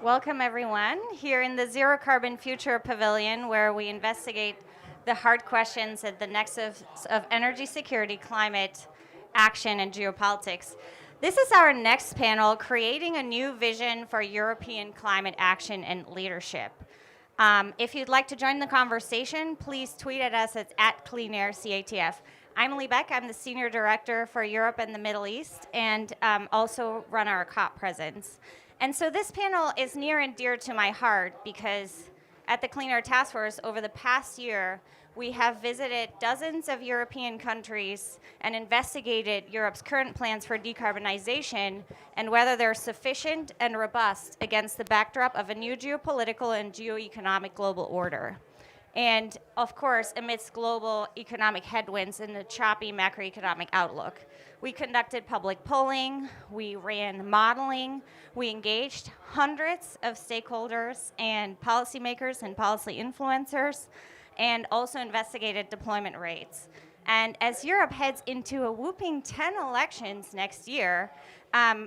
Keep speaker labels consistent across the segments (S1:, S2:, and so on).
S1: Welcome, everyone, here in the Zero Carbon Future Pavilion, where we investigate the hard questions at the nexus of energy security, climate action, and geopolitics. This is our next panel, Creating a New Vision for European Climate Action and Leadership. If you'd like to join the conversation, please tweet at us at CleanAirCATF. I'm Beck. I'm the Senior Director for Europe and the Middle East, and also run our COP presence. And so this panel is near and dear to my heart because at the Clean Air Task Force over the past year, we have visited dozens of European countries and investigated Europe's current plans for decarbonization and whether they're sufficient and robust against the backdrop of a new geopolitical and geoeconomic global order. And of course, amidst global economic headwinds and the choppy macroeconomic outlook. We conducted public polling, we ran modeling, we engaged hundreds of stakeholders and policymakers and policy influencers, and also investigated deployment rates. And as Europe heads into a whooping 10 elections next year,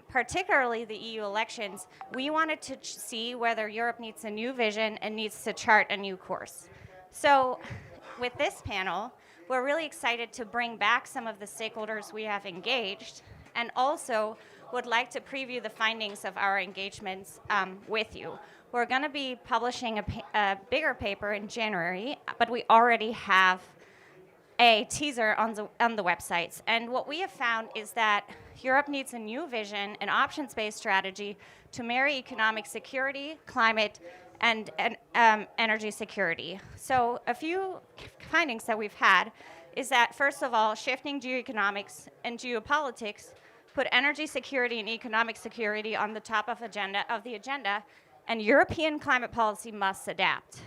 S1: particularly the EU elections, we wanted to see whether Europe needs a new vision and needs to chart a new course. So with this panel, we're really excited to bring back some of the stakeholders we have engaged, and also would like to preview the findings of our engagements with you. We're going to be publishing a bigger paper in January, but we already have a teaser on the websites. And what we have found is that Europe needs a new vision, an options-based strategy to marry economic security, climate, and energy security. So a few findings that we've had is that, first of all, shifting geoeconomics and geopolitics put energy security and economic security on the top of the agenda, and European climate policy must adapt.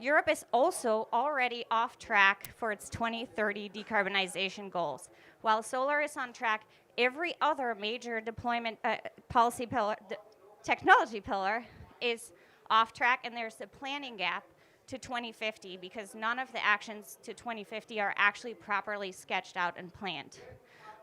S1: Europe is also already off track for its 2030 decarbonization goals. While solar is on track, every other major deployment policy pillar, technology pillar, is off track, and there's a planning gap to 2050 because none of the actions to 2050 are actually properly sketched out and planned.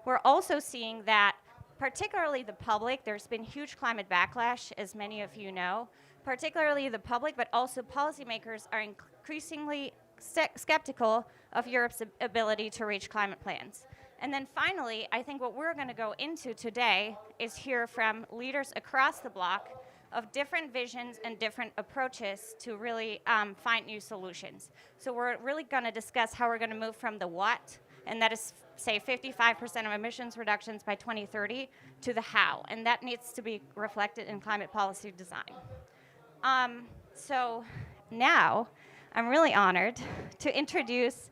S1: We're also seeing that particularly the public, there's been huge climate backlash, as many of you know, particularly the public, but also policymakers are increasingly skeptical of Europe's ability to reach climate plans. And then finally, I think what we're going to go into today is hear from leaders across the bloc of different visions and different approaches to really find new solutions. So we're really going to discuss how we're going to move from the what, and that is, say, 55% of emissions reductions by 2030, to the how, and that needs to be reflected in climate policy design. So now, I'm really honored to introduce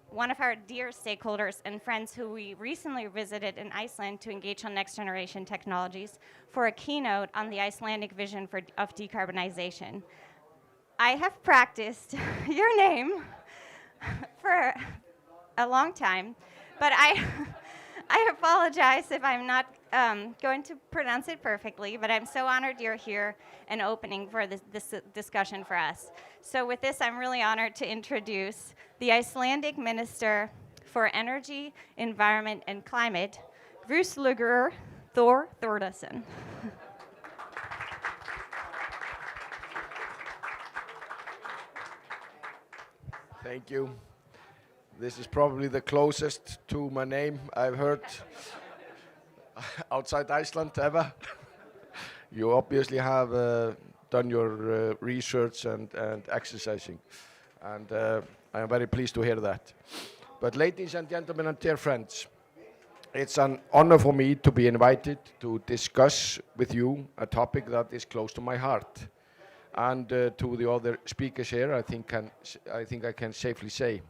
S1: one of our dear stakeholders and friends who we recently visited in Iceland to engage on next generation technologies for a keynote on the Icelandic vision of decarbonization. I have practiced your name for a long time, but I apologize if I'm not going to pronounce it perfectly, but I'm so honored you're here and opening for this discussion for us. So with this, I'm really honored to introduce the Icelandic Minister for Energy, Environment, and Climate, Gudlaugur Thórdarson.
S2: Thank you. This is probably the closest to my name I've heard outside Iceland ever. You obviously have done your research and exercising, and I am very pleased to hear that. But ladies and gentlemen and dear friends, it's an honor for me to be invited to discuss with you a topic that is close to my heart. And to the other speakers here, I think I can safely say,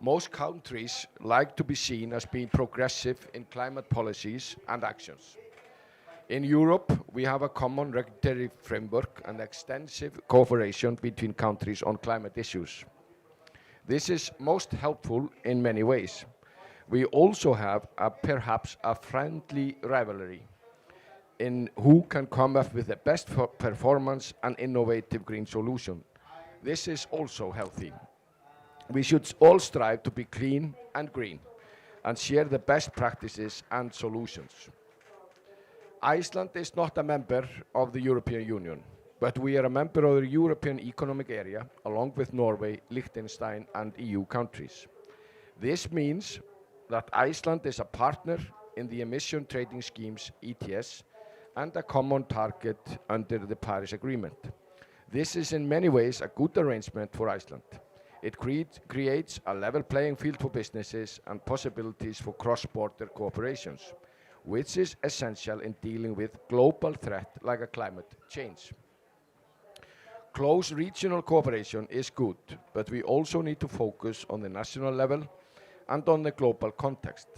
S2: most countries like to be seen as being progressive in climate policies and actions. In Europe, we have a common regulatory framework and extensive cooperation between countries on climate issues. This is most helpful in many ways. We also have perhaps a friendly rivalry in who can come up with the best performance and innovative green solution. This is also healthy. We should all strive to be clean and green and share the best practices and solutions. Iceland is not a member of the European Union, but we are a member of the European Economic Area, along with Norway, Liechtenstein, and EU countries. This means that Iceland is a partner in the emission trading schemes ETS and a common target under the Paris Agreement. This is in many ways a good arrangement for Iceland. It creates a level playing field for businesses and possibilities for cross-border cooperations, which is essential in dealing with global threat like a climate change. Close regional cooperation is good, but we also need to focus on the national level and on the global context.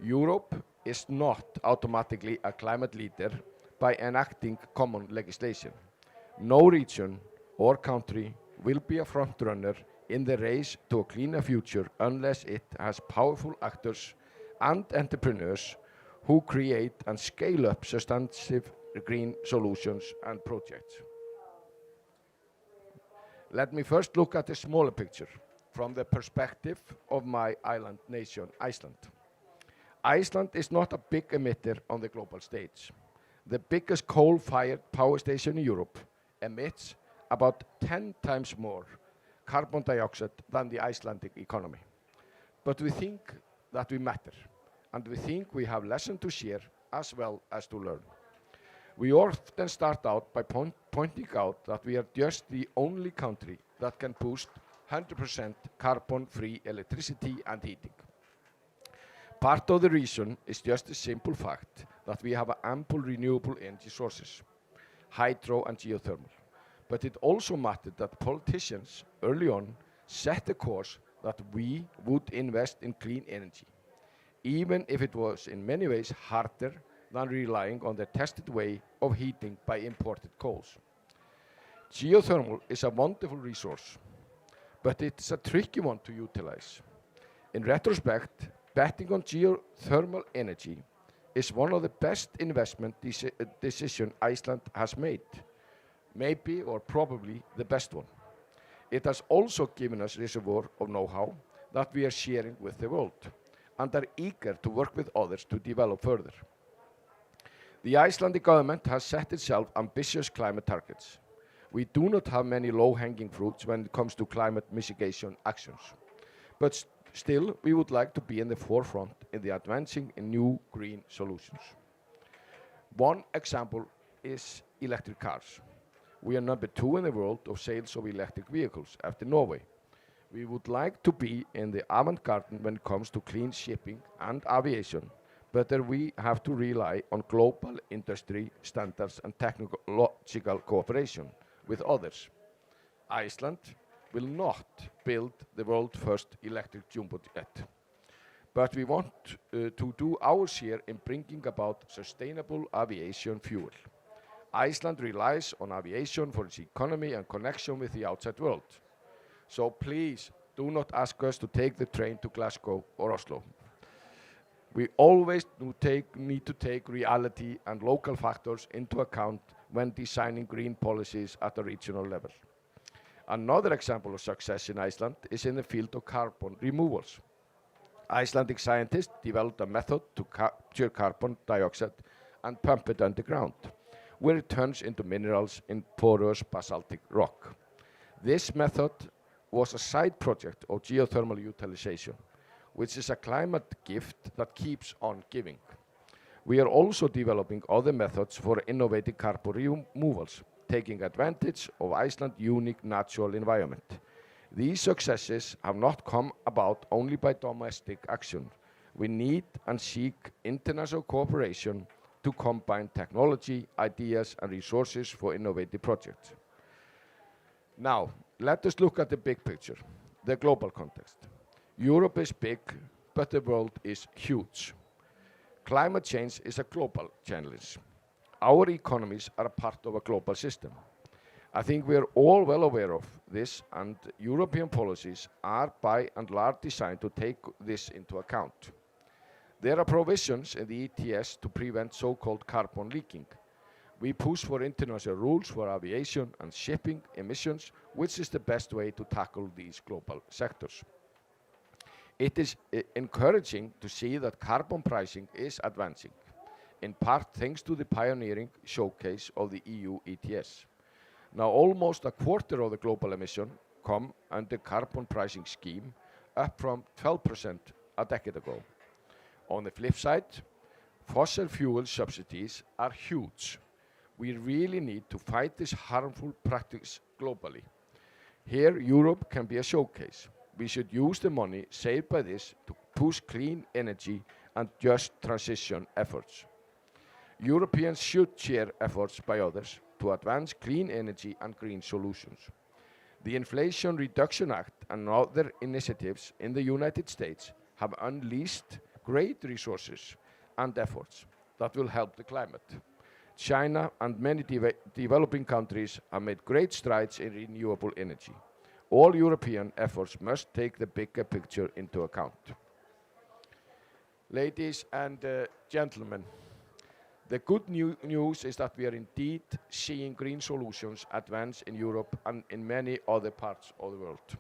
S2: Europe is not automatically a climate leader by enacting common legislation. No region or country will be a frontrunner in the race to a cleaner future unless it has powerful actors and entrepreneurs who create and scale up substantive green solutions and projects. Let me first look at the smaller picture from the perspective of my island nation, Iceland. Iceland is not a big emitter on the global stage. The biggest coal-fired power station in Europe emits about 10 times more carbon dioxide than the Icelandic economy. But we think that we matter, and we think we have lessons to share as well as to learn. We often start out by pointing out that we are just the only country that can boost 100% carbon-free electricity and heating. Part of the reason is just the simple fact that we have ample renewable energy sources, hydro and geothermal. But it also mattered that politicians early on set the course that we would invest in clean energy, even if it was in many ways harder than relying on the tested way of heating by imported coals. Geothermal is a wonderful resource, but it's a tricky one to utilize. In retrospect, betting on geothermal energy is one of the best investment decisions Iceland has made, maybe or probably the best one. It has also given us a reservoir of know-how that we are sharing with the world and are eager to work with others to develop further. The Icelandic government has set itself ambitious climate targets. We do not have many low-hanging fruits when it comes to climate mitigation actions. But still, we would like to be in the forefront in the advancing in new green solutions. One example is electric cars. We are number 2 in the world of sales of electric vehicles after Norway. We would like to be in the avant-garde when it comes to clean shipping and aviation, but there we have to rely on global industry standards and technological cooperation with others. Iceland will not build the world's first electric jumbo jet, but we want to do our share in bringing about sustainable aviation fuel. Iceland relies on aviation for its economy and connection with the outside world. So please do not ask us to take the train to Glasgow or Oslo. We always need to take reality and local factors into account when designing green policies at a regional level. Another example of success in Iceland is in the field of carbon removals. Icelandic scientists developed a method to capture carbon dioxide and pump it underground, where it turns into minerals in porous basaltic rock. This method was a side project of geothermal utilization, which is a climate gift that keeps on giving. We are also developing other methods for innovative carbon removals, taking advantage of Iceland's unique natural environment. These successes have not come about only by domestic action. We need and seek international cooperation to combine technology, ideas, and resources for innovative projects. Now, let us look at the big picture, the global context. Europe is big, but the world is huge. Climate change is a global challenge. Our economies are a part of a global system. I think we are all well aware of this, and European policies are by and large designed to take this into account. There are provisions in the ETS to prevent so-called carbon leaking. We push for international rules for aviation and shipping emissions, which is the best way to tackle these global sectors. It is encouraging to see that carbon pricing is advancing. in part thanks to the pioneering showcase of the EU ETS. Now almost a quarter of the global emission come under carbon pricing scheme, up from 12% a decade ago. On the flip side, fossil fuel subsidies are huge. We really need to fight this harmful practice globally. Here, Europe can be a showcase. We should use the money saved by this to push clean energy and just transition efforts. Europeans should share efforts by others to advance clean energy and green solutions. The Inflation Reduction Act and other initiatives in the United States have unleashed great resources and efforts that will help the climate. China and many developing countries have made great strides in renewable energy. All European efforts must take the bigger picture into account. Ladies and gentlemen, the good news is that we are indeed seeing green solutions advance in Europe and in many other parts of the world.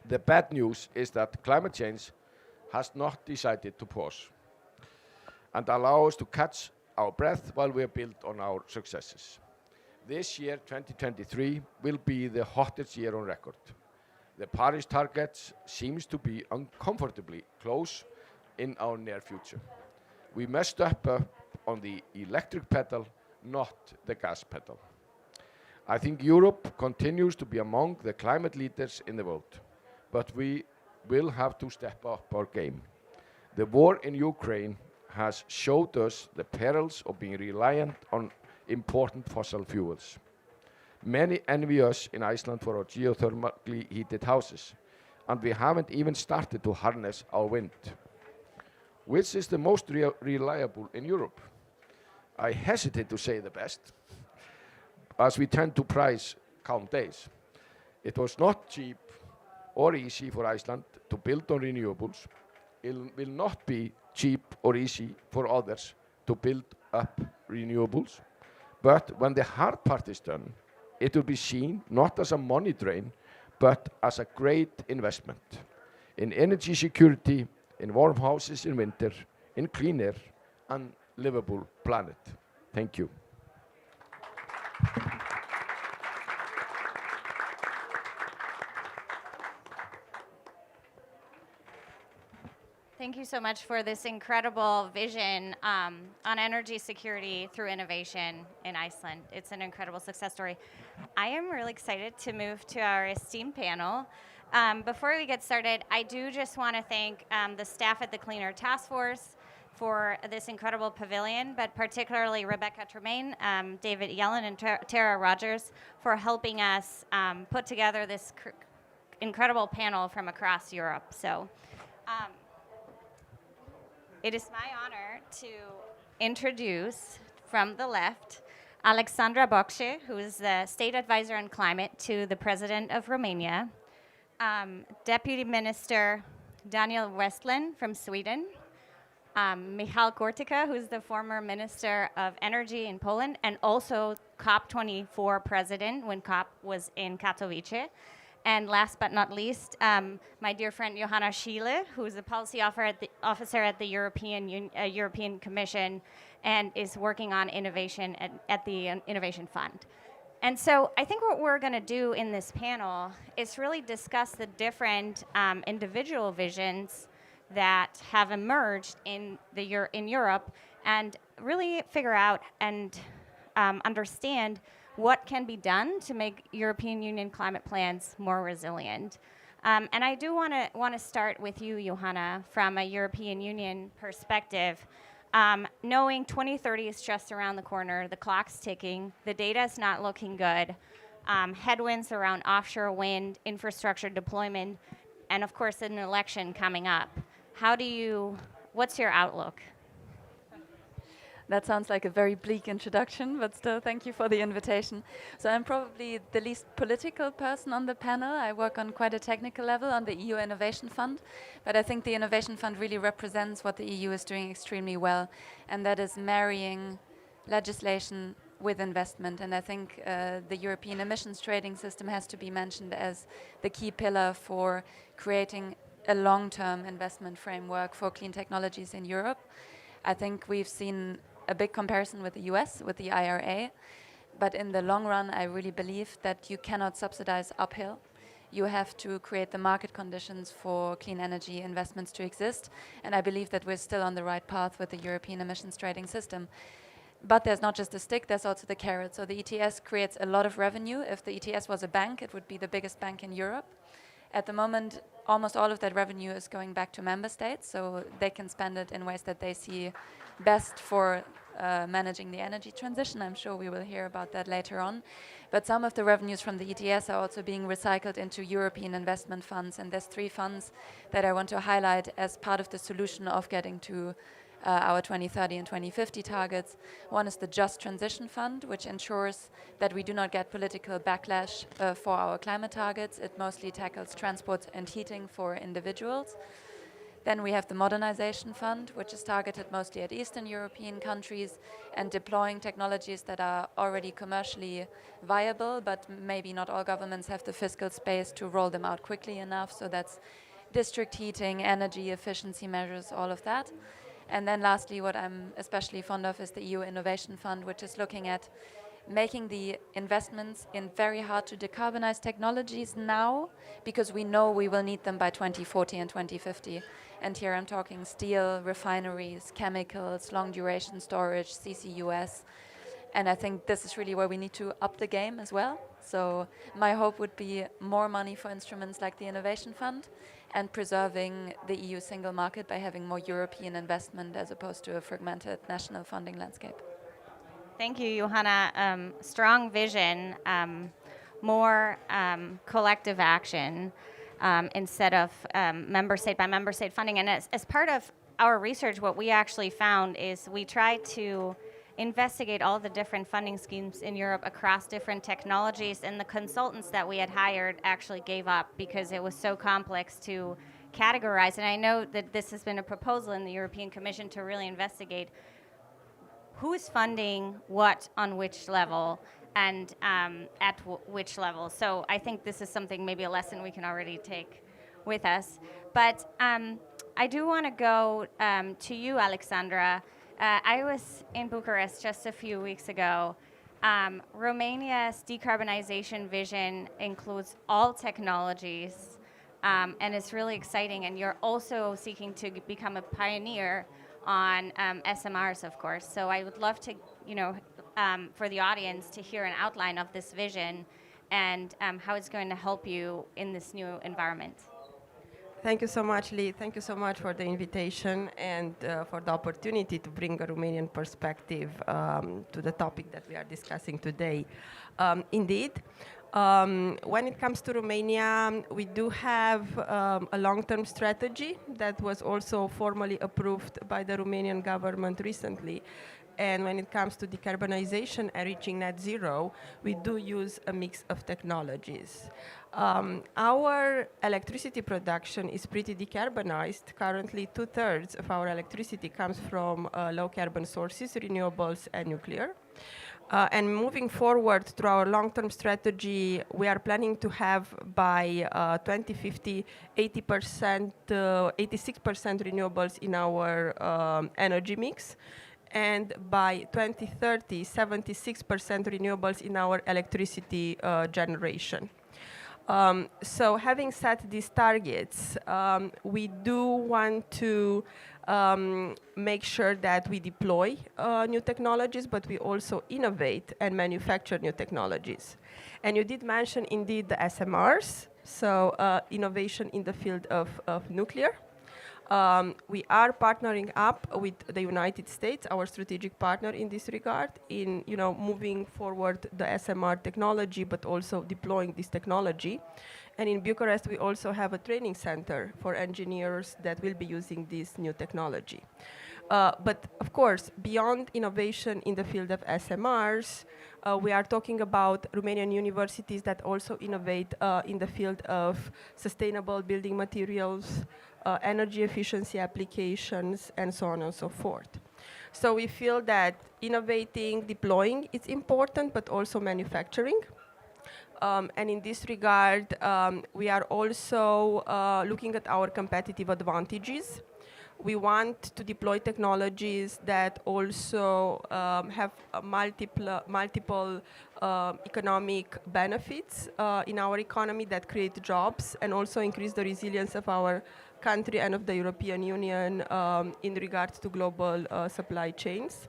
S2: The bad news is that climate change has not decided to pause and allow us to catch our breath while we are built on our successes. This year, 2023, will be the hottest year on record. The Paris target seems to be uncomfortably close in our near future. We must step up on the electric pedal, not the gas pedal. I think Europe continues to be among the climate leaders in the world, but we will have to step up our game. The war in Ukraine has showed us the perils of being reliant on important fossil fuels. Many envy us in Iceland for our geothermally heated houses, and we haven't even started to harness our wind. Which is the most reliable in Europe? I hesitate to say the best, as we tend to price calm days. It was not cheap or easy for Iceland to build on renewables. It will not be cheap or easy for others to build up renewables. But when the hard part is done, it will be seen not as a money drain, but as a great investment in energy security, in warm houses in winter, in clean air, and livable planet. Thank you.
S1: Thank you so much for this incredible vision on energy security through innovation in Iceland. It's an incredible success story. I am really excited to move to our esteemed panel. Before we get started, I do just want to thank the staff at the Clean Air Task Force for this incredible pavilion, but particularly Rebecca Tremaine, David Yellen, and Tara Rogers for helping us put together this incredible panel from across Europe. So. It is my honor to introduce, from the left, Alexandra Bocșe, who is the State Advisor on Climate to the President of Romania, Deputy Minister Daniel Westlén from Sweden, Michal Kurtyka, who's the former Minister of Energy in Poland, and also COP24 President when COP was in Katowice. And last but not least, my dear friend Johanna Schiele, who is a policy officer at the European Commission and is working on innovation at the Innovation Fund. And so I think what we're going to do in this panel is really discuss the different individual visions that have emerged in Europe and really figure out and understand what can be done to make European Union climate plans more resilient. And I do want to start with you, Johanna, from a European Union perspective. Knowing 2030 is just around the corner, the clock's ticking, the data is not looking good, headwinds around offshore wind, infrastructure deployment, and of course an election coming up. What's your outlook?
S3: That sounds like a very bleak introduction, but still, thank you for the invitation. So I'm probably the least political person on the panel. I work on quite a technical level on the EU Innovation Fund, but I think the Innovation Fund really represents what the EU is doing extremely well, and that is marrying legislation with investment. And I think the European emissions trading system has to be mentioned as the key pillar for creating a long-term investment framework for clean technologies in Europe. I think we've seen a big comparison with the US, with the IRA. But in the long run, I really believe that you cannot subsidize uphill. You have to create the market conditions for clean energy investments to exist. And I believe that we're still on the right path with the European emissions trading system. But there's not just the stick, there's also the carrot. So the ETS creates a lot of revenue. If the ETS was a bank, it would be the biggest bank in Europe. At the moment, almost all of that revenue is going back to member states, so they can spend it in ways that they see best for managing the energy transition. I'm sure we will hear about that later on. But some of the revenues from the ETS are also being recycled into European investment funds, and there's 3 funds that I want to highlight as part of the solution of getting to our 2030 and 2050 targets. One is the Just Transition Fund, which ensures that we do not get political backlash for our climate targets. It mostly tackles transport and heating for individuals. Then we have the Modernization Fund, which is targeted mostly at Eastern European countries and deploying technologies that are already commercially viable, but maybe not all governments have the fiscal space to roll them out quickly enough. So that's district heating, energy efficiency measures, all of that. And then lastly, what I'm especially fond of is the EU Innovation Fund, which is looking at making the investments in very hard to decarbonize technologies now, because we know we will need them by 2040 and 2050. And here I'm talking steel, refineries, chemicals, long duration storage, CCUS. And I think this is really where we need to up the game as well. So my hope would be more money for instruments like the Innovation Fund and preserving the EU single market by having more European investment as opposed to a fragmented national funding landscape.
S1: Thank you, Johanna. Strong vision, more collective action instead of member state by member state funding. And as part of our research, what we actually found is we tried to investigate all the different funding schemes in Europe across different technologies, and the consultants that we had hired actually gave up because it was so complex to categorize. And I know that this has been a proposal in the European Commission to really investigate who is funding what on which level and at which level. So I think this is something, maybe a lesson we can already take with us. But I do want to go to you, Alexandra. I was in Bucharest just a few weeks ago. Romania's decarbonization vision includes all technologies, and it's really exciting. And you're also seeking to become a pioneer on SMRs, of course. So I would love to, for the audience to hear an outline of this vision and how it's going to help you in this new environment.
S4: Thank you so much, Lee. Thank you so much for the invitation and for the opportunity to bring a Romanian perspective to the topic that we are discussing today. Indeed, when it comes to Romania, we do have a long-term strategy that was also formally approved by the Romanian government recently. And when it comes to decarbonization and reaching net zero, we do use a mix of technologies. Our electricity production is pretty decarbonized. Currently, 2/3 of our electricity comes from low carbon sources, renewables and nuclear. And moving forward through our long-term strategy, we are planning to have by 2050, 86% renewables in our energy mix. And by 2030, 76% renewables in our electricity generation. So having set these targets, we do want to make sure that we deploy new technologies, but we also innovate and manufacture new technologies. And you did mention indeed the SMRs, so innovation in the field of nuclear. We are partnering up with the United States, our strategic partner in this regard, in moving forward the SMR technology, but also deploying this technology. And in Bucharest, we also have a training center for engineers that will be using this new technology. But of course, beyond innovation in the field of SMRs, we are talking about Romanian universities that also innovate in the field of sustainable building materials, energy efficiency applications, and so on and so forth. So we feel that innovating, deploying is important, but also manufacturing. And in this regard, we are also looking at our competitive advantages. We want to deploy technologies that also have multiple economic benefits in our economy that create jobs and also increase the resilience of our country and of the European Union in regards to global supply chains.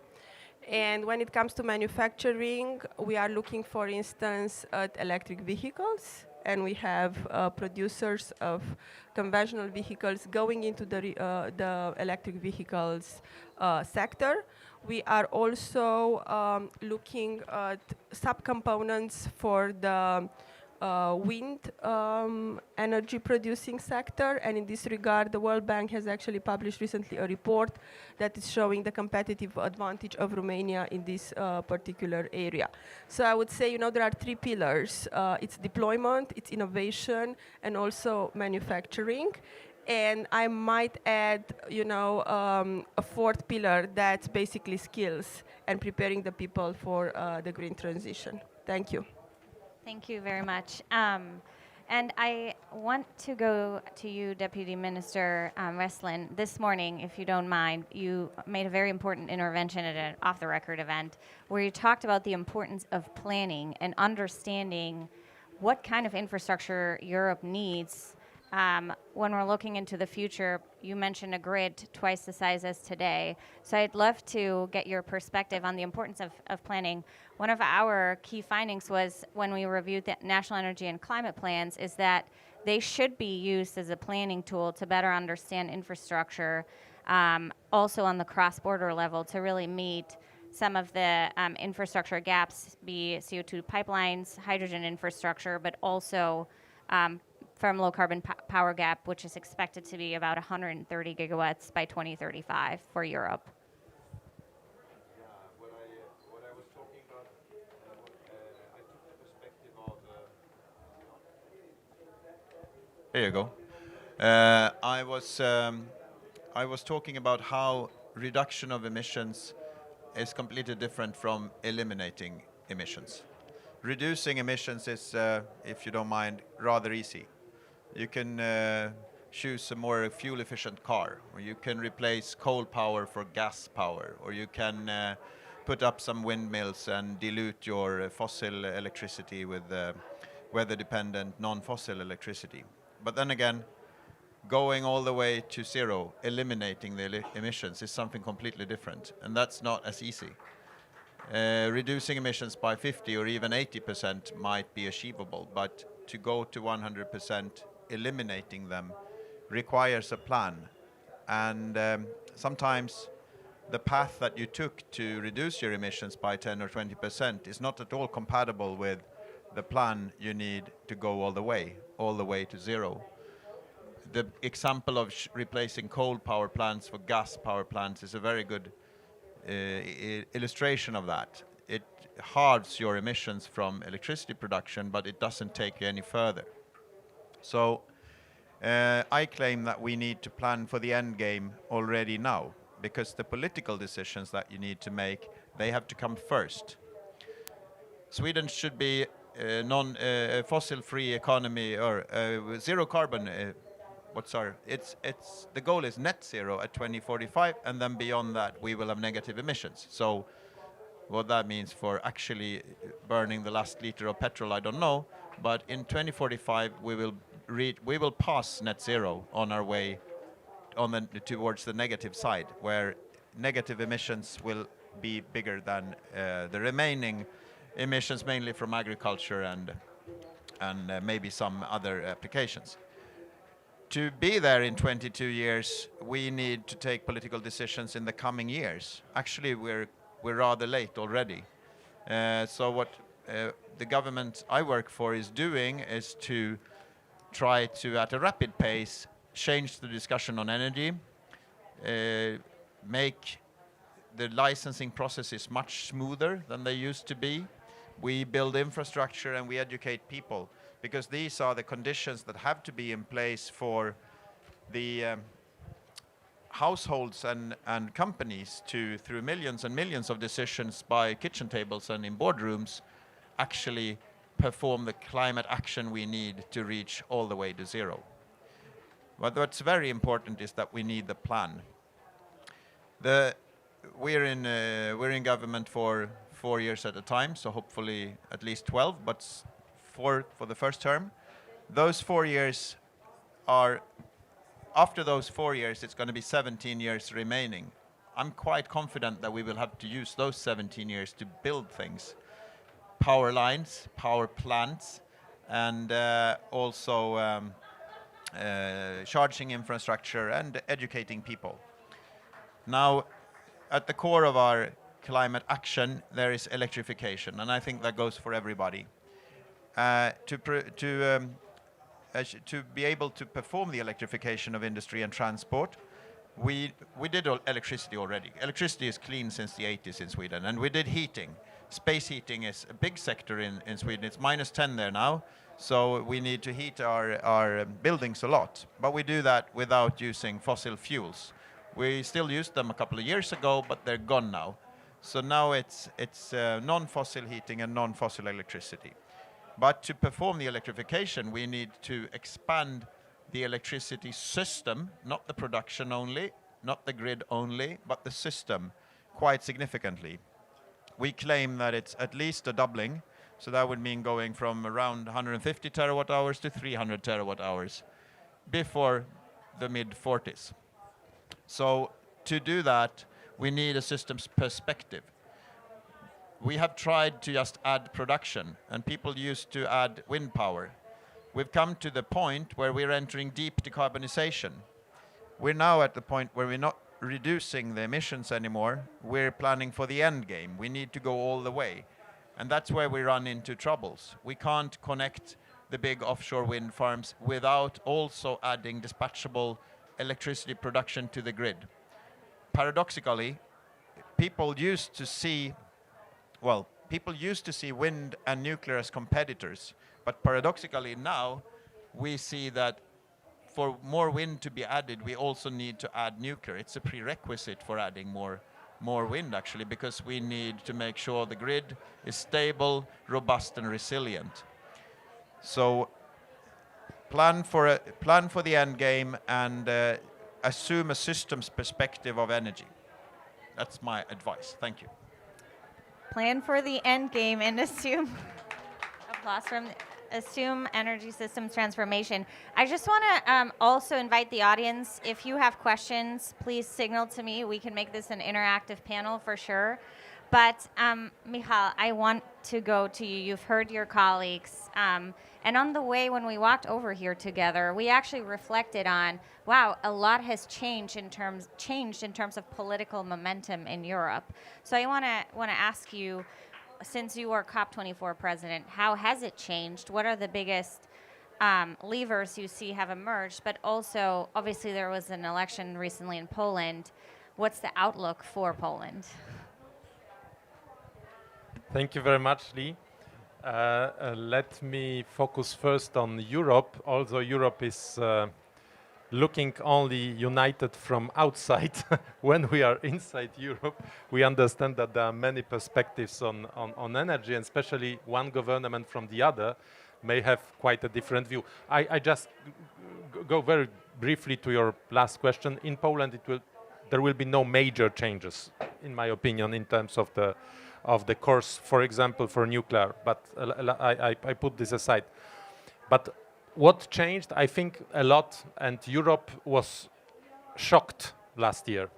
S4: And when it comes to manufacturing, we are looking, for instance, at electric vehicles, and we have producers of conventional vehicles going into the electric vehicles sector. We are also looking at subcomponents for the wind energy producing sector, and in this regard the World Bank has actually published recently a report that is showing the competitive advantage of Romania in this particular area. So I would say, there are three pillars. It's deployment, it's innovation, and also manufacturing. And I might add, a fourth pillar, that's basically skills and preparing the people for the green transition. Thank you.
S1: Thank you very much. And I want to go to you, Deputy Minister Westlén. This morning, if you don't mind, you made a very important intervention at an off-the-record event where you talked about the importance of planning and understanding what kind of infrastructure Europe needs when we're looking into the future. You mentioned a grid twice the size as today. So I'd love to get your perspective on the importance of planning. One of our key findings was when we reviewed the national energy and climate plans is that they should be used as a planning tool to better understand infrastructure, also on the cross-border level to really meet some of the infrastructure gaps, be CO2 pipelines, hydrogen infrastructure, but also from low carbon power gap, which is expected to be about 130 gigawatts by 2035 for Europe.
S5: What I was talking about, I took the perspective of. Here you go. I was talking about how reduction of emissions is completely different from eliminating emissions. Reducing emissions is, if you don't mind, rather easy. You can choose a more fuel-efficient car, or you can replace coal power for gas power, or you can put up some windmills and dilute your fossil electricity with weather-dependent, non-fossil electricity. But then again, going all the way to zero, eliminating the emissions, is something completely different, and that's not as easy. Reducing emissions by 50 or even 80% might be achievable, but to go to 100%, eliminating them requires a plan. And sometimes the path that you took to reduce your emissions by 10 or 20% is not at all compatible with the plan you need to go all the way to zero. The example of replacing coal power plants for gas power plants is a very good illustration of that. It halves your emissions from electricity production, but it doesn't take you any further. So I claim that we need to plan for the end game already now, because the political decisions that you need to make, they have to come first. Sweden should be a fossil-free economy, or zero carbon. The goal is net zero at 2045, and then beyond that we will have negative emissions. So what that means for actually burning the last liter of petrol, I don't know, but in 2045 we will pass net zero on our way towards the negative side, where negative emissions will be bigger than the remaining emissions, mainly from agriculture and maybe some other applications. To be there in 22 years, we need to take political decisions in the coming years. Actually, we're rather late already. So what the government I work for is doing is to try to, at a rapid pace, change the discussion on energy, make the licensing processes much smoother than they used to be. We build infrastructure and we educate people, because these are the conditions that have to be in place for the households and companies to, through millions and millions of decisions by kitchen tables and in boardrooms, actually perform the climate action we need to reach all the way to zero. But what's very important is that we need the plan. We're in government for 4 years at a time, so hopefully at least 12, but four for the first term. Those 4 years are, after those 4 years, it's going to be 17 years remaining. I'm quite confident that we will have to use those 17 years to build things. Power lines, power plants, and also charging infrastructure and educating people. Now, at the core of our climate action, there is electrification, and I think that goes for everybody. To be able to perform the electrification of industry and transport, we did electricity already. Electricity is clean since the 80s in Sweden, and we did heating. Space heating is a big sector in Sweden. It's -10 there now, so we need to heat our buildings a lot. But we do that without using fossil fuels. We still used them a couple of years ago, but they're gone now. So now it's non-fossil heating and non-fossil electricity. But to perform the electrification, we need to expand the electricity system, not the production only, not the grid only, but the system quite significantly. We claim that it's at least a doubling, so that would mean going from around 150 terawatt hours to 300 terawatt hours before the mid-40s. So to do that, we need a systems perspective. We have tried to just add production, and people used to add wind power. We've come to the point where we're entering deep decarbonization. We're now at the point where we're not reducing the emissions anymore. We're planning for the end game. We need to go all the way. And that's where we run into troubles. We can't connect the big offshore wind farms without also adding dispatchable electricity production to the grid. Paradoxically, people used to see wind and nuclear as competitors, but paradoxically now we see that for more wind to be added, we also need to add nuclear. It's a prerequisite for adding more wind, actually, because we need to make sure the grid is stable, robust, and resilient. So plan for the end game and assume a systems perspective of energy. That's my advice. Thank you.
S1: Plan for the end game and assume assume energy systems transformation. I just want to also invite the audience, if you have questions, please signal to me. We can make this an interactive panel for sure. But Michal, I want to go to you. You've heard your colleagues. And on the way, when we walked over here together, we actually reflected on, wow, a lot has changed in terms of political momentum in Europe. So I want to ask you, since you are COP24 president, how has it changed? What are the biggest levers you see have emerged? But also, obviously, there was an election recently in Poland. What's the outlook for Poland?
S6: Thank you very much, Lee. Let me focus first on Europe. Although Europe is looking only united from outside, when we are inside Europe, we understand that there are many perspectives on energy, and especially one government from the other may have quite a different view. I just go very briefly to your last question. In Poland, there will be no major changes, in my opinion, in terms of the course, for example, for nuclear, but I put this aside. But what changed, I think, a lot, and Europe was shocked last year,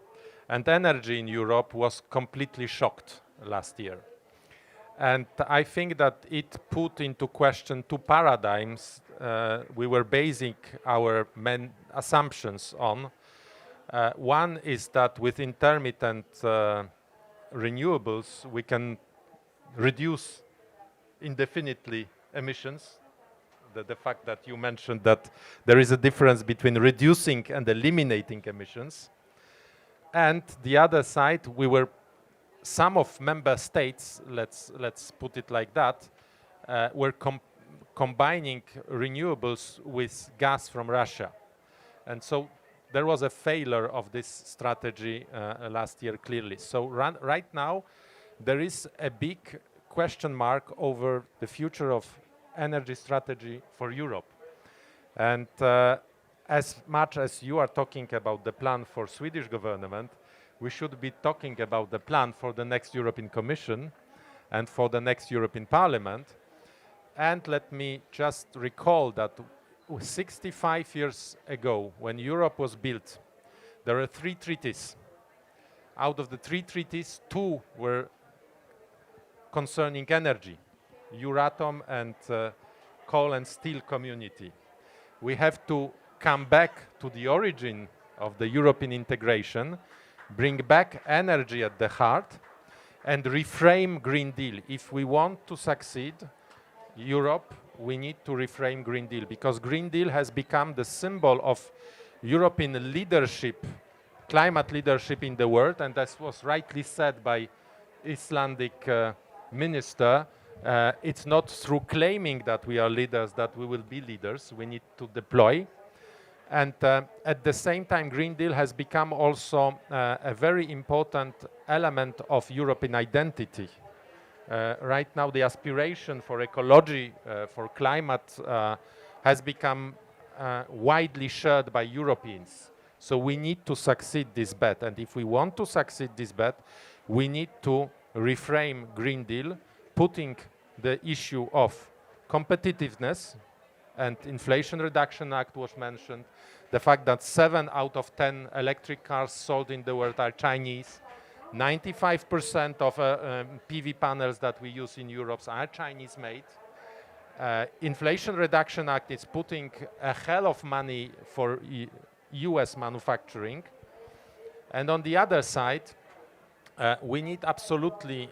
S6: and energy in Europe was completely shocked last year. And I think that it put into question two paradigms we were basing our main assumptions on. One is that with intermittent renewables, we can reduce indefinitely emissions. The fact that you mentioned that there is a difference between reducing and eliminating emissions. And the other side, some of member states, let's put it like that, were combining renewables with gas from Russia. And so there was a failure of this strategy last year, clearly. So right now, there is a big question mark over the future of energy strategy for Europe. And as much as you are talking about the plan for Swedish government, we should be talking about the plan for the next European Commission and for the next European Parliament. And let me just recall that 65 years ago, when Europe was built, there were 3 treaties. Out of the 3 treaties, 2 were concerning energy, Euratom and coal and steel community. We have to come back to the origin of the European integration, bring back energy at the heart, and reframe Green Deal. If we want to succeed, Europe, we need to reframe Green Deal, because Green Deal has become the symbol of European leadership, climate leadership in the world, and as was rightly said by Icelandic minister, it's not through claiming that we are leaders that we will be leaders. We need to deploy. And at the same time, Green Deal has become also a very important element of European identity. Right now, the aspiration for ecology, for climate, has become widely shared by Europeans. So we need to succeed this bet. And if we want to succeed this bet, we need to reframe Green Deal, putting the issue of competitiveness, and Inflation Reduction Act was mentioned, the fact that 7 out of 10 electric cars sold in the world are Chinese, 95% of PV panels that we use in Europe are Chinese made. Inflation Reduction Act is putting a hell of money for US manufacturing. And on the other side, we need absolutely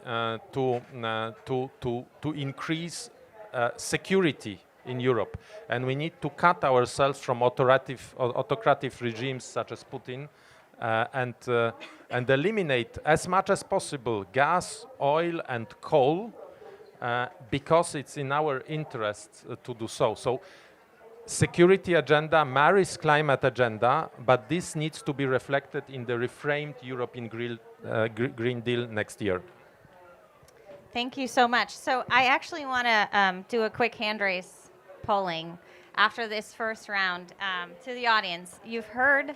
S6: to increase security in Europe. And we need to cut ourselves from autocratic regimes such as Putin, and eliminate as much as possible gas, oil, and coal, because it's in our interest to do so. So, security agenda marries climate agenda, but this needs to be reflected in the reframed European Green Deal next year.
S1: Thank you so much. So I actually want to do a quick hand raise polling after this first round to the audience. You've heard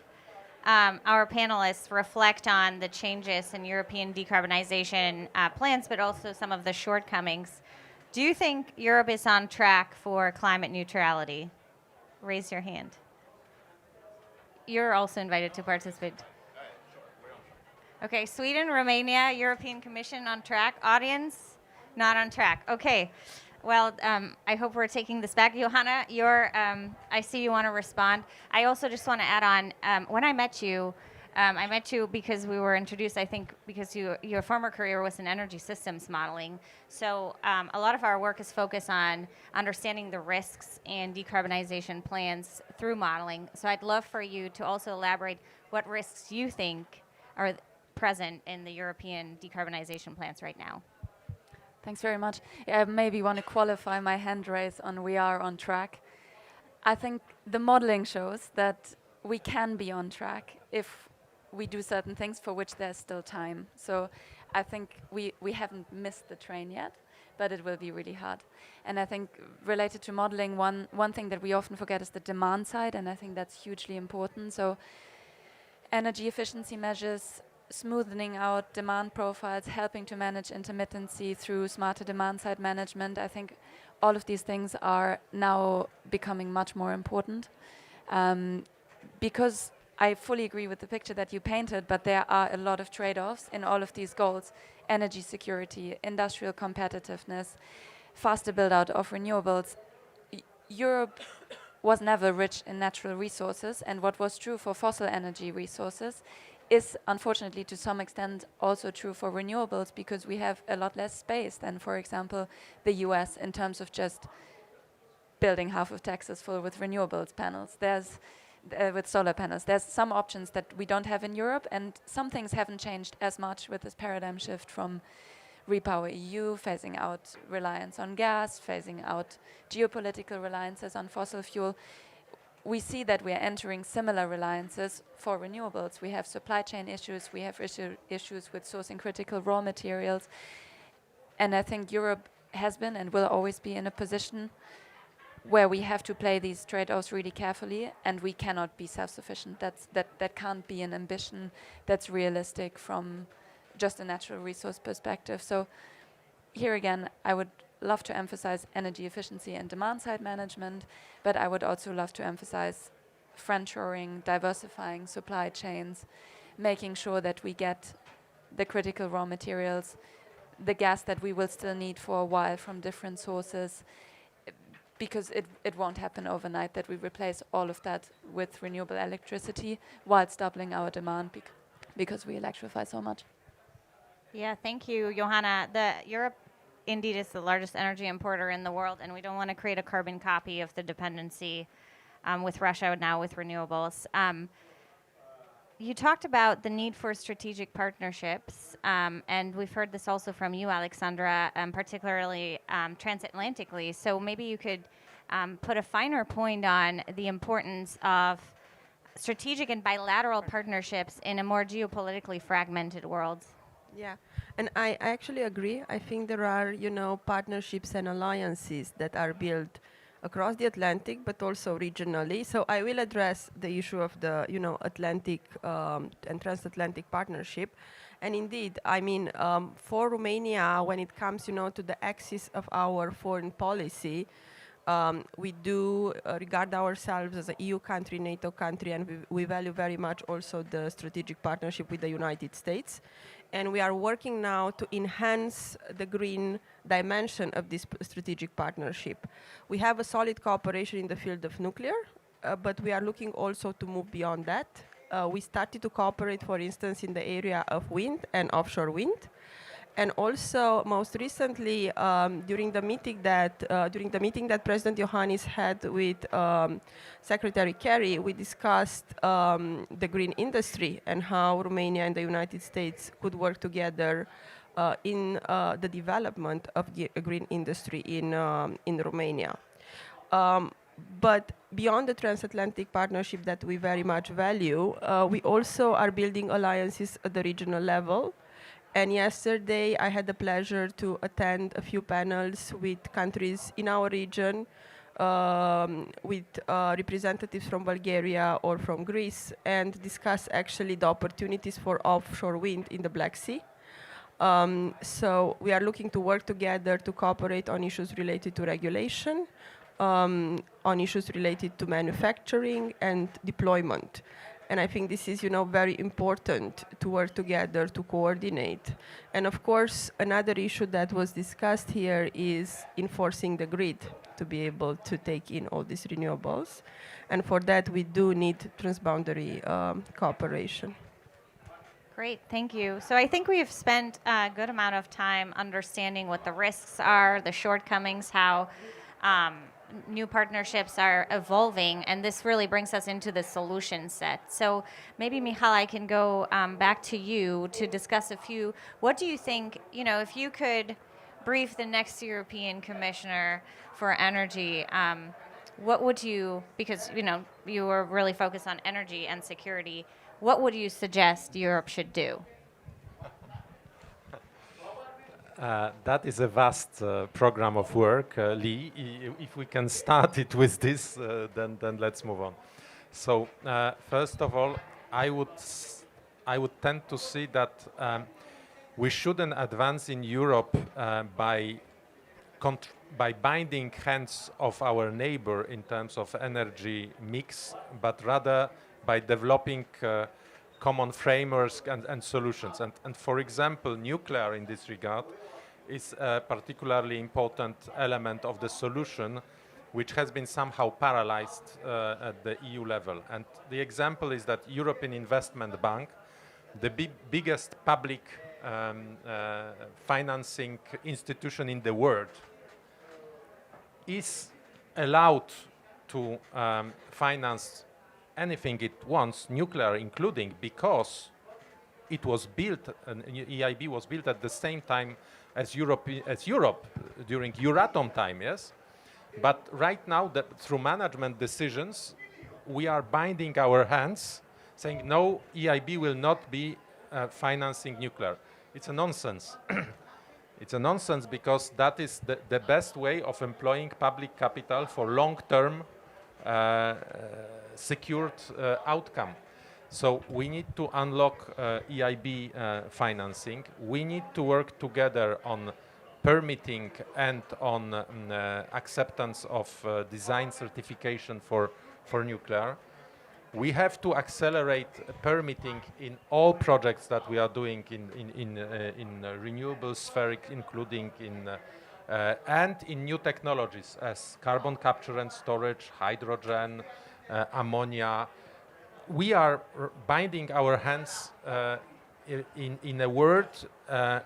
S1: our panelists reflect on the changes in European decarbonization plans, but also some of the shortcomings. Do you think Europe is on track for climate neutrality? Raise your hand. You're also invited to participate. Okay, Sweden, Romania, European Commission on track. Audience, not on track. Okay, well, I hope we're taking this back. Johanna, I see you want to respond. I also just want to add on, when I met you because we were introduced, I think, because your former career was in energy systems modeling. So a lot of our work is focused on understanding the risks and decarbonization plans through modeling. So I'd love for you to also elaborate what risks you think are present in the European decarbonization plans right now.
S3: Thanks very much. I maybe want to qualify my hand raise on we are on track. I think the modeling shows that we can be on track if we do certain things for which there's still time. So I think we haven't missed the train yet, but it will be really hard. And I think related to modeling, one thing that we often forget is the demand side, and I think that's hugely important. So energy efficiency measures, smoothing out demand profiles, helping to manage intermittency through smarter demand side management. I think all of these things are now becoming much more important, because I fully agree with the picture that you painted, but there are a lot of trade-offs in all of these goals: energy security, industrial competitiveness, faster build-out of renewables. Europe was never rich in natural resources, and what was true for fossil energy resources is unfortunately to some extent also true for renewables, because we have a lot less space than, for example, the US in terms of just building half of Texas full with renewables panels. With solar panels. There's some options that we don't have in Europe, and some things haven't changed as much with this paradigm shift from Repower EU, phasing out reliance on gas, phasing out geopolitical reliances on fossil fuel. We see that we are entering similar reliances for renewables. We have supply chain issues, we have issues with sourcing critical raw materials, and I think Europe has been and will always be in a position where we have to play these trade-offs really carefully, and we cannot be self-sufficient. That can't be an ambition that's realistic from just a natural resource perspective. So here again, I would love to emphasize energy efficiency and demand-side management, but I would also love to emphasize friendshoring, diversifying supply chains, making sure that we get the critical raw materials, the gas that we will still need for a while from different sources, because it won't happen overnight that we replace all of that with renewable electricity whilst doubling our demand because we electrify so much.
S1: Yeah, thank you, Johanna. Europe indeed is the largest energy importer in the world, and we don't want to create a carbon copy of the dependency with Russia now with renewables. You talked about the need for strategic partnerships, and we've heard this also from you, Alexandra, particularly transatlantically. So maybe you could put a finer point on the importance of strategic and bilateral partnerships in a more geopolitically fragmented world.
S4: Yeah, and I actually agree. I think there are, partnerships and alliances that are built across the Atlantic, but also regionally. So I will address the issue of the, Atlantic and transatlantic partnership. And indeed, I mean, for Romania, when it comes, to the axis of our foreign policy, we do regard ourselves as an EU country, NATO country, and we value very much also the strategic partnership with the United States. And we are working now to enhance the green dimension of this strategic partnership. We have a solid cooperation in the field of nuclear, but we are looking also to move beyond that. We started to cooperate, for instance, in the area of wind and offshore wind. And also, most recently, during the meeting that President Iohannis had with Secretary Kerry, we discussed the green industry and how Romania and the United States could work together in the development of the green industry in Romania. But beyond the transatlantic partnership that we very much value, we also are building alliances at the regional level. And yesterday, I had the pleasure to attend a few panels with countries in our region, with representatives from Bulgaria or from Greece, and discuss actually the opportunities for offshore wind in the Black Sea. So we are looking to work together to cooperate on issues related to regulation, on issues related to manufacturing and deployment. And I think this is, very important to work together, to coordinate. And of course, another issue that was discussed here is enforcing the grid to be able to take in all these renewables. And for that, we do need transboundary cooperation.
S1: Great, thank you. So I think we've spent a good amount of time understanding what the risks are, the shortcomings, how new partnerships are evolving, and this really brings us into the solution set. So maybe, Michal, I can go back to you to discuss a few. What do you think, if you could brief the next European Commissioner for Energy, what would you, because, you were really focused on energy and security, what would you suggest Europe should do?
S6: That is a vast program of work, Lee. If we can start it with this, then let's move on. So first of all, I would tend to see that we shouldn't advance in Europe by binding hands of our neighbor in terms of energy mix, but rather by developing common frameworks and solutions. And for example, nuclear in this regard is a particularly important element of the solution, which has been somehow paralyzed at the EU level. And the example is that European Investment Bank, the biggest public financing institution in the world, is allowed to finance anything it wants, nuclear including, because it was built, and EIB was built at the same time as Europe during Euratom time, yes? But right now, through management decisions, we are binding our hands, saying no, EIB will not be financing nuclear. It's a nonsense. It's a nonsense because that is the best way of employing public capital for long-term secured outcome. So we need to unlock EIB financing. We need to work together on permitting and on acceptance of design certification for nuclear. We have to accelerate permitting in all projects that we are doing in renewable sphere, including and in new technologies as carbon capture and storage, hydrogen, ammonia. We are binding our hands in a world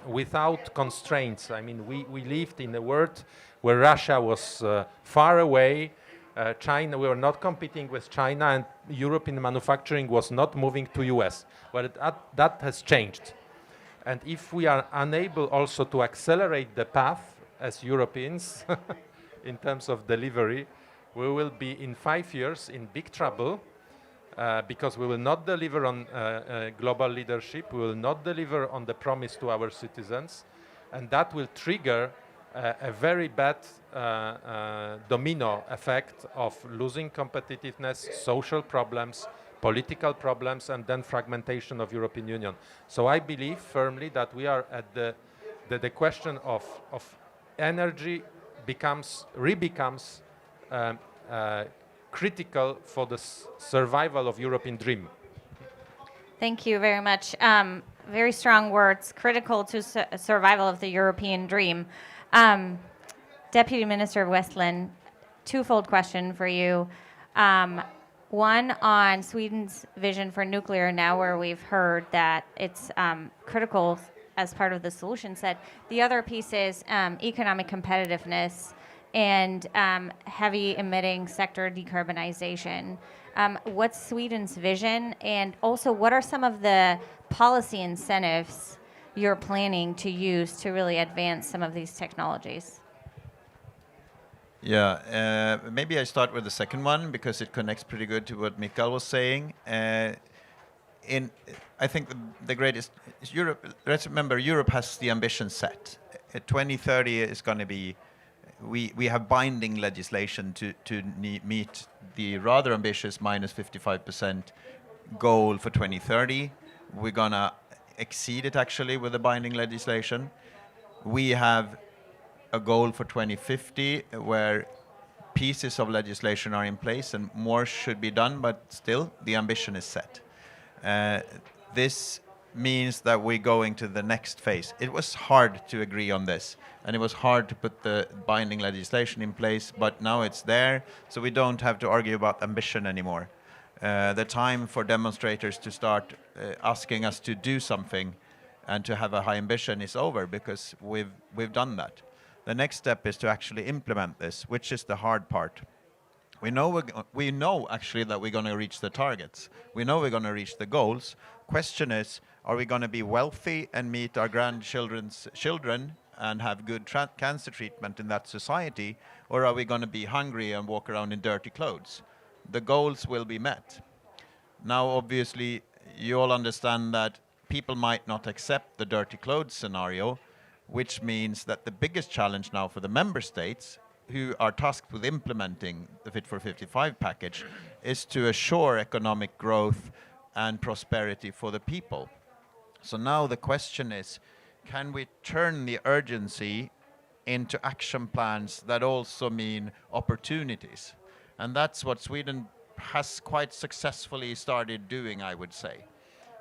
S6: without constraints. I mean, we lived in a world where Russia was far away. China, we were not competing with China, and European manufacturing was not moving to US. But that has changed. And if we are unable also to accelerate the path as Europeans in terms of delivery, we will be in 5 years in big trouble because we will not deliver on global leadership, we will not deliver on the promise to our citizens, and that will trigger a very bad domino effect of losing competitiveness, social problems, political problems, and then fragmentation of European Union. So I believe firmly that we are at the question of energy becomes critical for the survival of European dream.
S1: Thank you very much. Very strong words, critical to survival of the European dream. Deputy Minister of Westlén, twofold question for you. One on Sweden's vision for nuclear now, where we've heard that it's critical as part of the solution set. The other piece is economic competitiveness and heavy emitting sector decarbonization. What's Sweden's vision, and also what are some of the policy incentives you're planning to use to really advance some of these technologies?
S5: Yeah, maybe I start with the second one because it connects pretty good to what Michal was saying. I think the greatest is Europe. Let's remember, Europe has the ambition set. 2030 is going to be. We have binding legislation to meet the rather ambitious minus 55% goal for 2030. We're going to exceed it actually with the binding legislation. We have a goal for 2050 where pieces of legislation are in place and more should be done, but still the ambition is set. This means that we're going to the next phase. It was hard to agree on this, and it was hard to put the binding legislation in place, but now it's there, so we don't have to argue about ambition anymore. The time for demonstrators to start asking us to do something and to have a high ambition is over because we've done that. The next step is to actually implement this, which is the hard part. We know actually that we're going to reach the targets. We know we're going to reach the goals. Question is, are we going to be wealthy and meet our grandchildren's children and have good cancer treatment in that society, or are we going to be hungry and walk around in dirty clothes? The goals will be met. Now, obviously, you all understand that people might not accept the dirty clothes scenario, which means that the biggest challenge now for the member states who are tasked with implementing the Fit for 55 package is to assure economic growth and prosperity for the people. So now the question is, can we turn the urgency into action plans that also mean opportunities? And that's what Sweden has quite successfully started doing, I would say.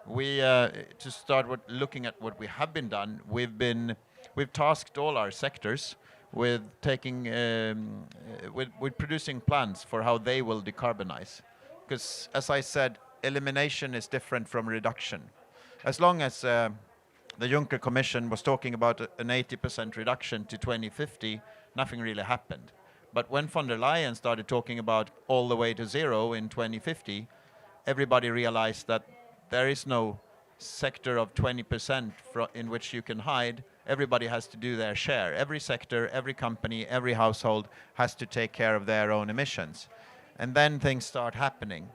S5: We, to start with looking at what we have been done, we've tasked all our sectors with taking, with producing plans for how they will decarbonize. Because, as I said, elimination is different from reduction. As long as the Juncker Commission was talking about an 80% reduction to 2050, nothing really happened. But when von der Leyen started talking about all the way to zero in 2050, everybody realized that there is no sector of 20% in which you can hide. Everybody has to do their share. Every sector, every company, every household has to take care of their own emissions. And then things start happening.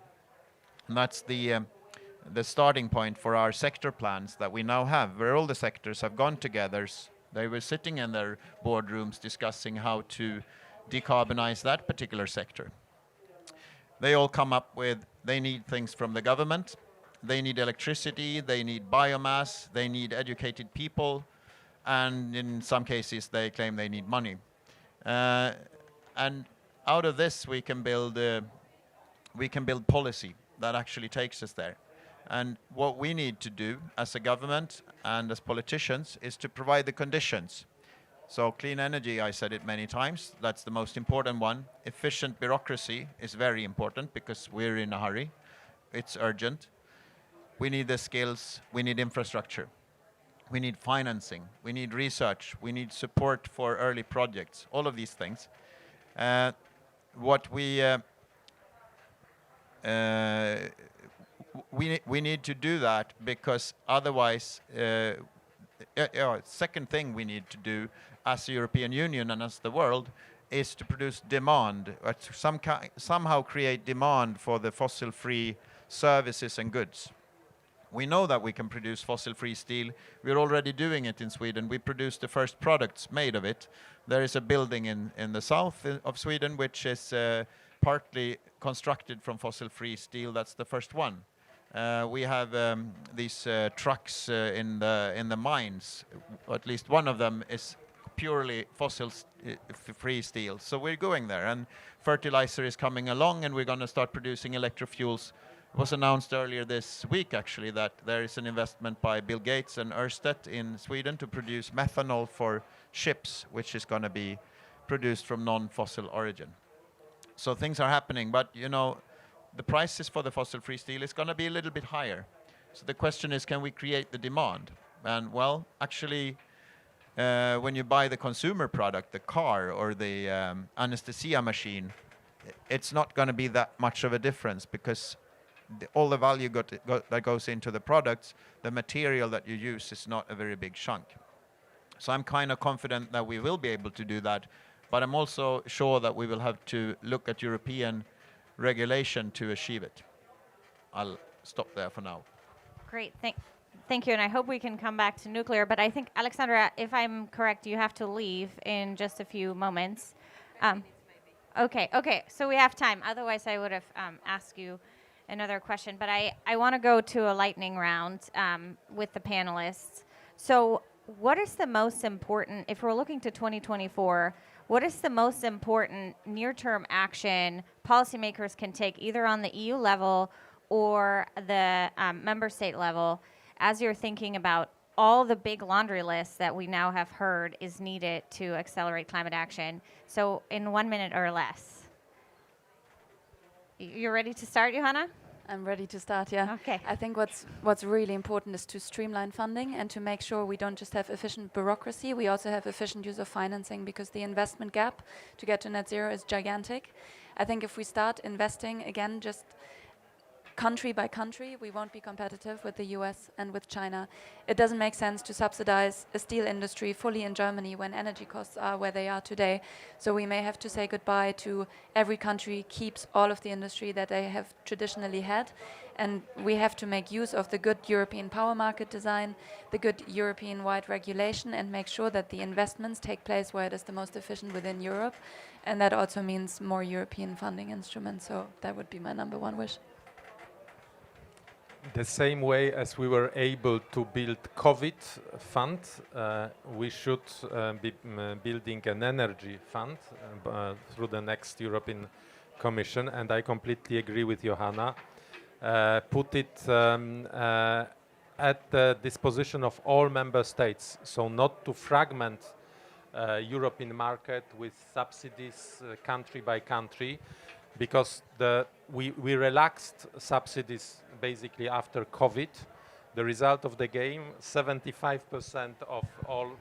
S5: And that's the starting point for our sector plans that we now have, where all the sectors have gone together They were sitting in their boardrooms discussing how to decarbonize that particular sector. They all come up with, they need things from the government, they need electricity, they need biomass, they need educated people, and in some cases they claim they need money. And out of this we can build policy that actually takes us there. And what we need to do as a government and as politicians is to provide the conditions. So clean energy, I said it many times, that's the most important one. Efficient bureaucracy is very important because we're in a hurry. It's urgent. We need the skills, we need infrastructure. We need financing, we need research, we need support for early projects, all of these things. We need to do that because otherwise, second thing we need to do as the European Union and as the world is to produce demand, or to somehow create demand for the fossil-free services and goods. We know that we can produce fossil-free steel. We're already doing it in Sweden. We produced the first products made of it. There is a building in the south of Sweden which is partly constructed from fossil-free steel. That's the first one. We have these trucks in the mines. At least one of them is purely fossil-free steel. So we're going there. And fertilizer is coming along, and we're going to start producing electrofuels. It was announced earlier this week, actually, that there is an investment by Bill Gates and Ørsted in Sweden to produce methanol for ships, which is going to be produced from non-fossil origin. So things are happening, but you know, the prices for the fossil-free steel is going to be a little bit higher. So the question is, can we create the demand? And well, actually, when you buy the consumer product, the car or the anesthesia machine, it's not going to be that much of a difference because all the value that goes into the products, the material that you use is not a very big chunk. So I'm kind of confident that we will be able to do that, but I'm also sure that we will have to look at European regulation to achieve it. I'll stop there for now.
S1: Great, thank you, and I hope we can come back to nuclear, but I think, Alexandra, if I'm correct, you have to leave in just a few moments. Okay, so we have time. Otherwise, I would have asked you another question, but I want to go to a lightning round with the panelists. So what is the most important, if we're looking to 2024, what is the most important near-term action policymakers can take either on the EU level or the member state level as you're thinking about all the big laundry lists that we now have heard is needed to accelerate climate action? So in 1 minute or less. You're ready to start, Johanna?
S3: I'm ready to start, yeah.
S1: Okay.
S3: I think what's really important is to streamline funding and to make sure we don't just have efficient bureaucracy, we also have efficient use of financing, because the investment gap to get to net zero is gigantic. I think if we start investing, again, just country by country, we won't be competitive with the US and with China. It doesn't make sense to subsidize a steel industry fully in Germany when energy costs are where they are today. So we may have to say goodbye to every country keeps all of the industry that they have traditionally had. And we have to make use of the good European power market design, the good European-wide regulation, and make sure that the investments take place where it is the most efficient within Europe. And that also means more European funding instruments. So that would be my number one wish.
S6: The same way as we were able to build COVID fund, we should be building an energy fund through the next European Commission, and I completely agree with Johanna. Put it at the disposition of all member states, so not to fragment European market with subsidies country by country, because we relaxed subsidies basically after COVID. The result of the game, 75% of all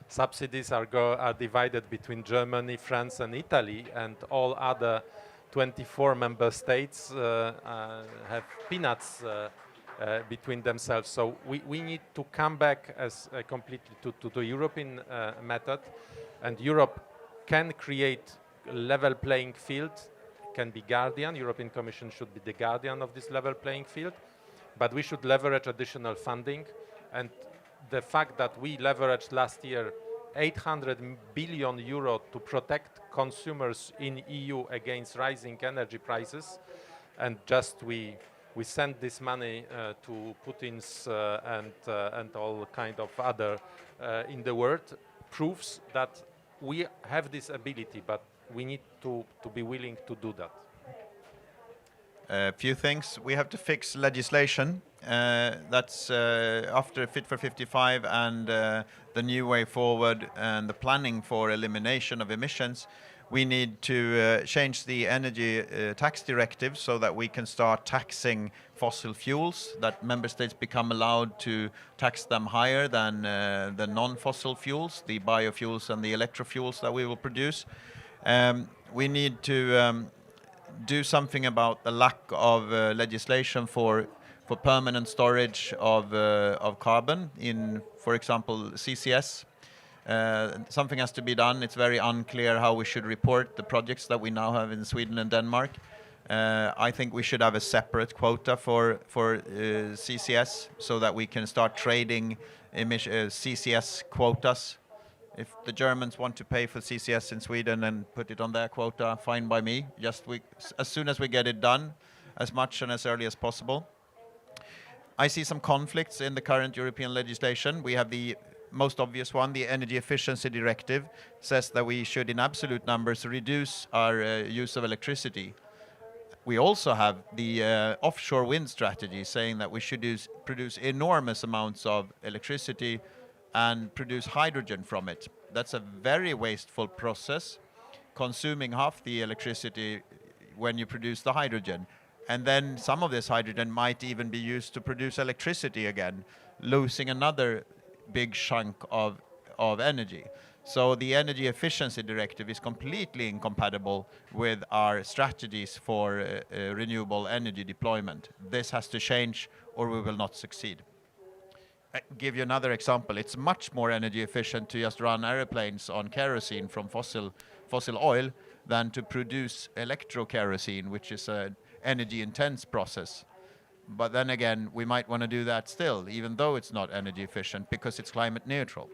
S6: subsidies are divided between Germany, France and Italy, and all other 24 member states have peanuts between themselves. So we need to come back as completely to the European method, and Europe can create a level playing field, can be guardian. European Commission should be the guardian of this level playing field, but we should leverage additional funding, and the fact that we leveraged last year 800 billion euro to protect consumers in EU against rising energy prices, and just we send this money to Putin's and all kind of other in the world, proves that we have this ability, but we need to be willing to do that.
S5: A few things. We have to fix legislation. That's after Fit for 55 and the new way forward and the planning for elimination of emissions. We need to change the energy tax directive so that we can start taxing fossil fuels, that member states become allowed to tax them higher than the non-fossil fuels, the biofuels and the electrofuels that we will produce. We need to do something about the lack of legislation for permanent storage of carbon in, for example, CCS. Something has to be done. It's very unclear how we should report the projects that we now have in Sweden and Denmark. I think we should have a separate quota for CCS so that we can start trading CCS quotas. If the Germans want to pay for CCS in Sweden and put it on their quota, fine by me. Just as soon as we get it done, as much and as early as possible. I see some conflicts in the current European legislation. We have the most obvious one, the Energy Efficiency Directive, says that we should, in absolute numbers, reduce our use of electricity. We also have the offshore wind strategy saying that we should produce enormous amounts of electricity and produce hydrogen from it. That's a very wasteful process, consuming half the electricity when you produce the hydrogen. And then some of this hydrogen might even be used to produce electricity again, losing another big chunk of energy. So the Energy Efficiency Directive is completely incompatible with our strategies for renewable energy deployment. This has to change or we will not succeed. I give you another example. It's much more energy efficient to just run airplanes on kerosene from fossil oil than to produce electrokerosene, which is an energy intense process. But then again, we might want to do that still, even though it's not energy efficient, because it's climate neutral.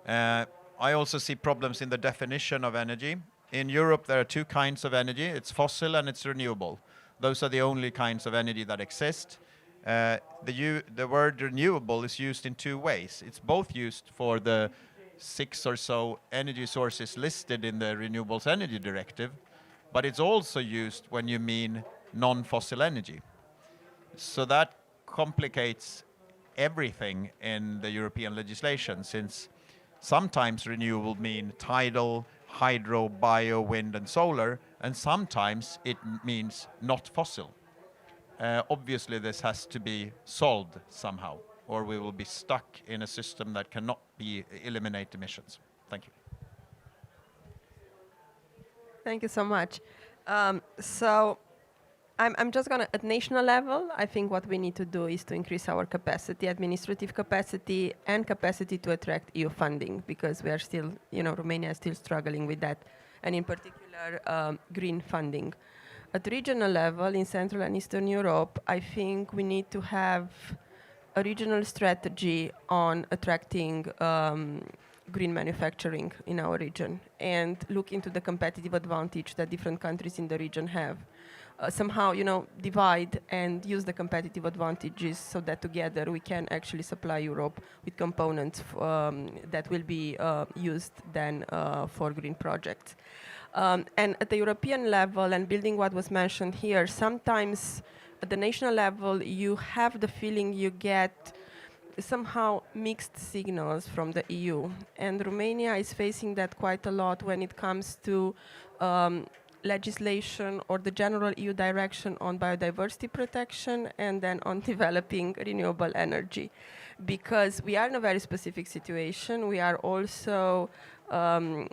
S5: I also see problems in the definition of energy. In Europe, there are two kinds of energy. It's fossil and it's renewable. Those are the only kinds of energy that exist. The word renewable is used in two ways. It's both used for the 6 or so energy sources listed in the Renewables Energy Directive, but it's also used when you mean non-fossil energy. So that complicates everything in the European legislation, since sometimes renewable mean tidal, hydro, bio, wind and solar, and sometimes it means not fossil. Obviously this has to be solved somehow, or we will be stuck in a system that cannot eliminate emissions. Thank you.
S4: Thank you so much. So I'm just going to, at national level, I think what we need to do is to increase our capacity, administrative capacity, and capacity to attract EU funding, because we are still, Romania is still struggling with that, and in particular, green funding. At regional level, in Central and Eastern Europe, I think we need to have a regional strategy on attracting green manufacturing in our region and look into the competitive advantage that different countries in the region have. Somehow, divide and use the competitive advantages so that together we can actually supply Europe with components that will be used then for green projects. And at the European level, and building what was mentioned here, sometimes at the national level you have the feeling you get somehow mixed signals from the EU. And Romania is facing that quite a lot when it comes to legislation or the general EU direction on biodiversity protection and then on developing renewable energy. Because we are in a very specific situation. We are also the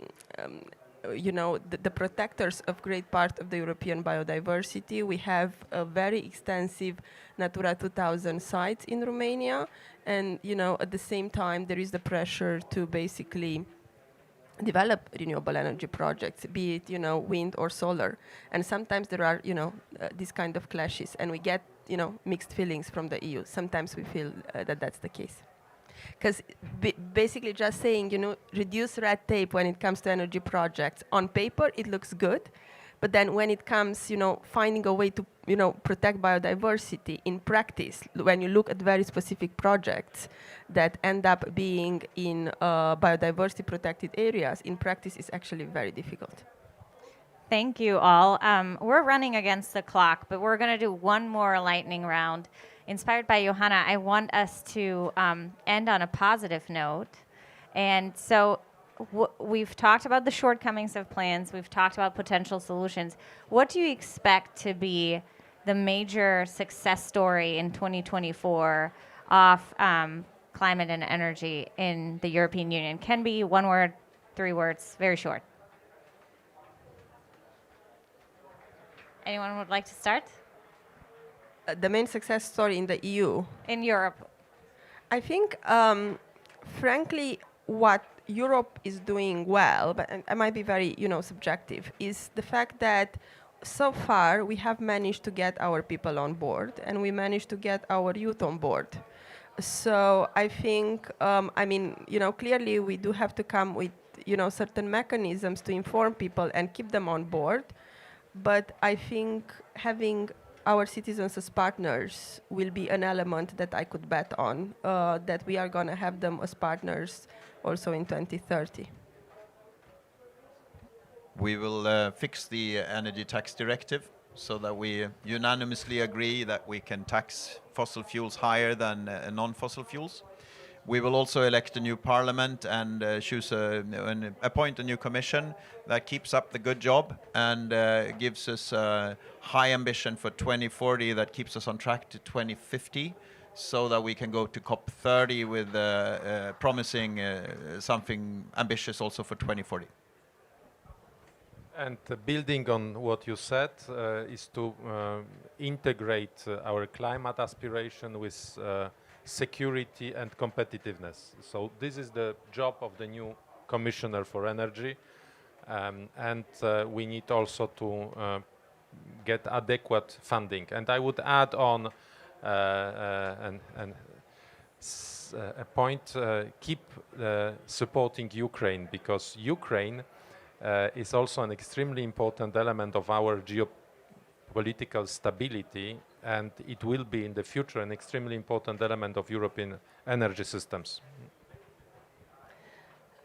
S4: protectors of great part of the European biodiversity. We have a very extensive Natura 2000 sites in Romania, and at the same time there is the pressure to basically develop renewable energy projects, be it wind or solar, and sometimes there are these kind of clashes, and we get mixed feelings from the EU. Sometimes we feel that that's the case. Because basically just saying, reduce red tape when it comes to energy projects, on paper it looks good, but then when it comes, finding a way to, protect biodiversity in practice, when you look at very specific projects that end up being in biodiversity protected areas, in practice is actually very difficult.
S1: Thank you all. We're running against the clock, but we're going to do one more lightning round. Inspired by Johanna, I want us to end on a positive note. And so we've talked about the shortcomings of plans. We've talked about potential solutions. What do you expect to be the major success story in 2024 of climate and energy in the European Union? Can be 1 word, 3 words, very short. Anyone would like to start?
S4: The main success story in the EU?
S1: In Europe.
S4: I think, frankly, what Europe is doing well, but I might be very, subjective, is the fact that so far we have managed to get our people on board and we managed to get our youth on board. So I think, clearly we do have to come with, certain mechanisms to inform people and keep them on board. But I think having our citizens as partners will be an element that I could bet on, that we are going to have them as partners also in 2030.
S5: We will fix the energy tax directive so that we unanimously agree that we can tax fossil fuels higher than non-fossil fuels. We will also elect a new parliament and appoint a new commission that keeps up the good job and gives us a high ambition for 2040 that keeps us on track to 2050 so that we can go to COP30 with promising something ambitious also for 2040.
S6: And building on what you said is to integrate our climate aspiration with security and competitiveness. So this is the job of the new Commissioner for Energy, and we need also to get adequate funding. And I would add on a point, keep supporting Ukraine, because Ukraine is also an extremely important element of our geopolitical stability, and it will be in the future an extremely important element of European energy systems.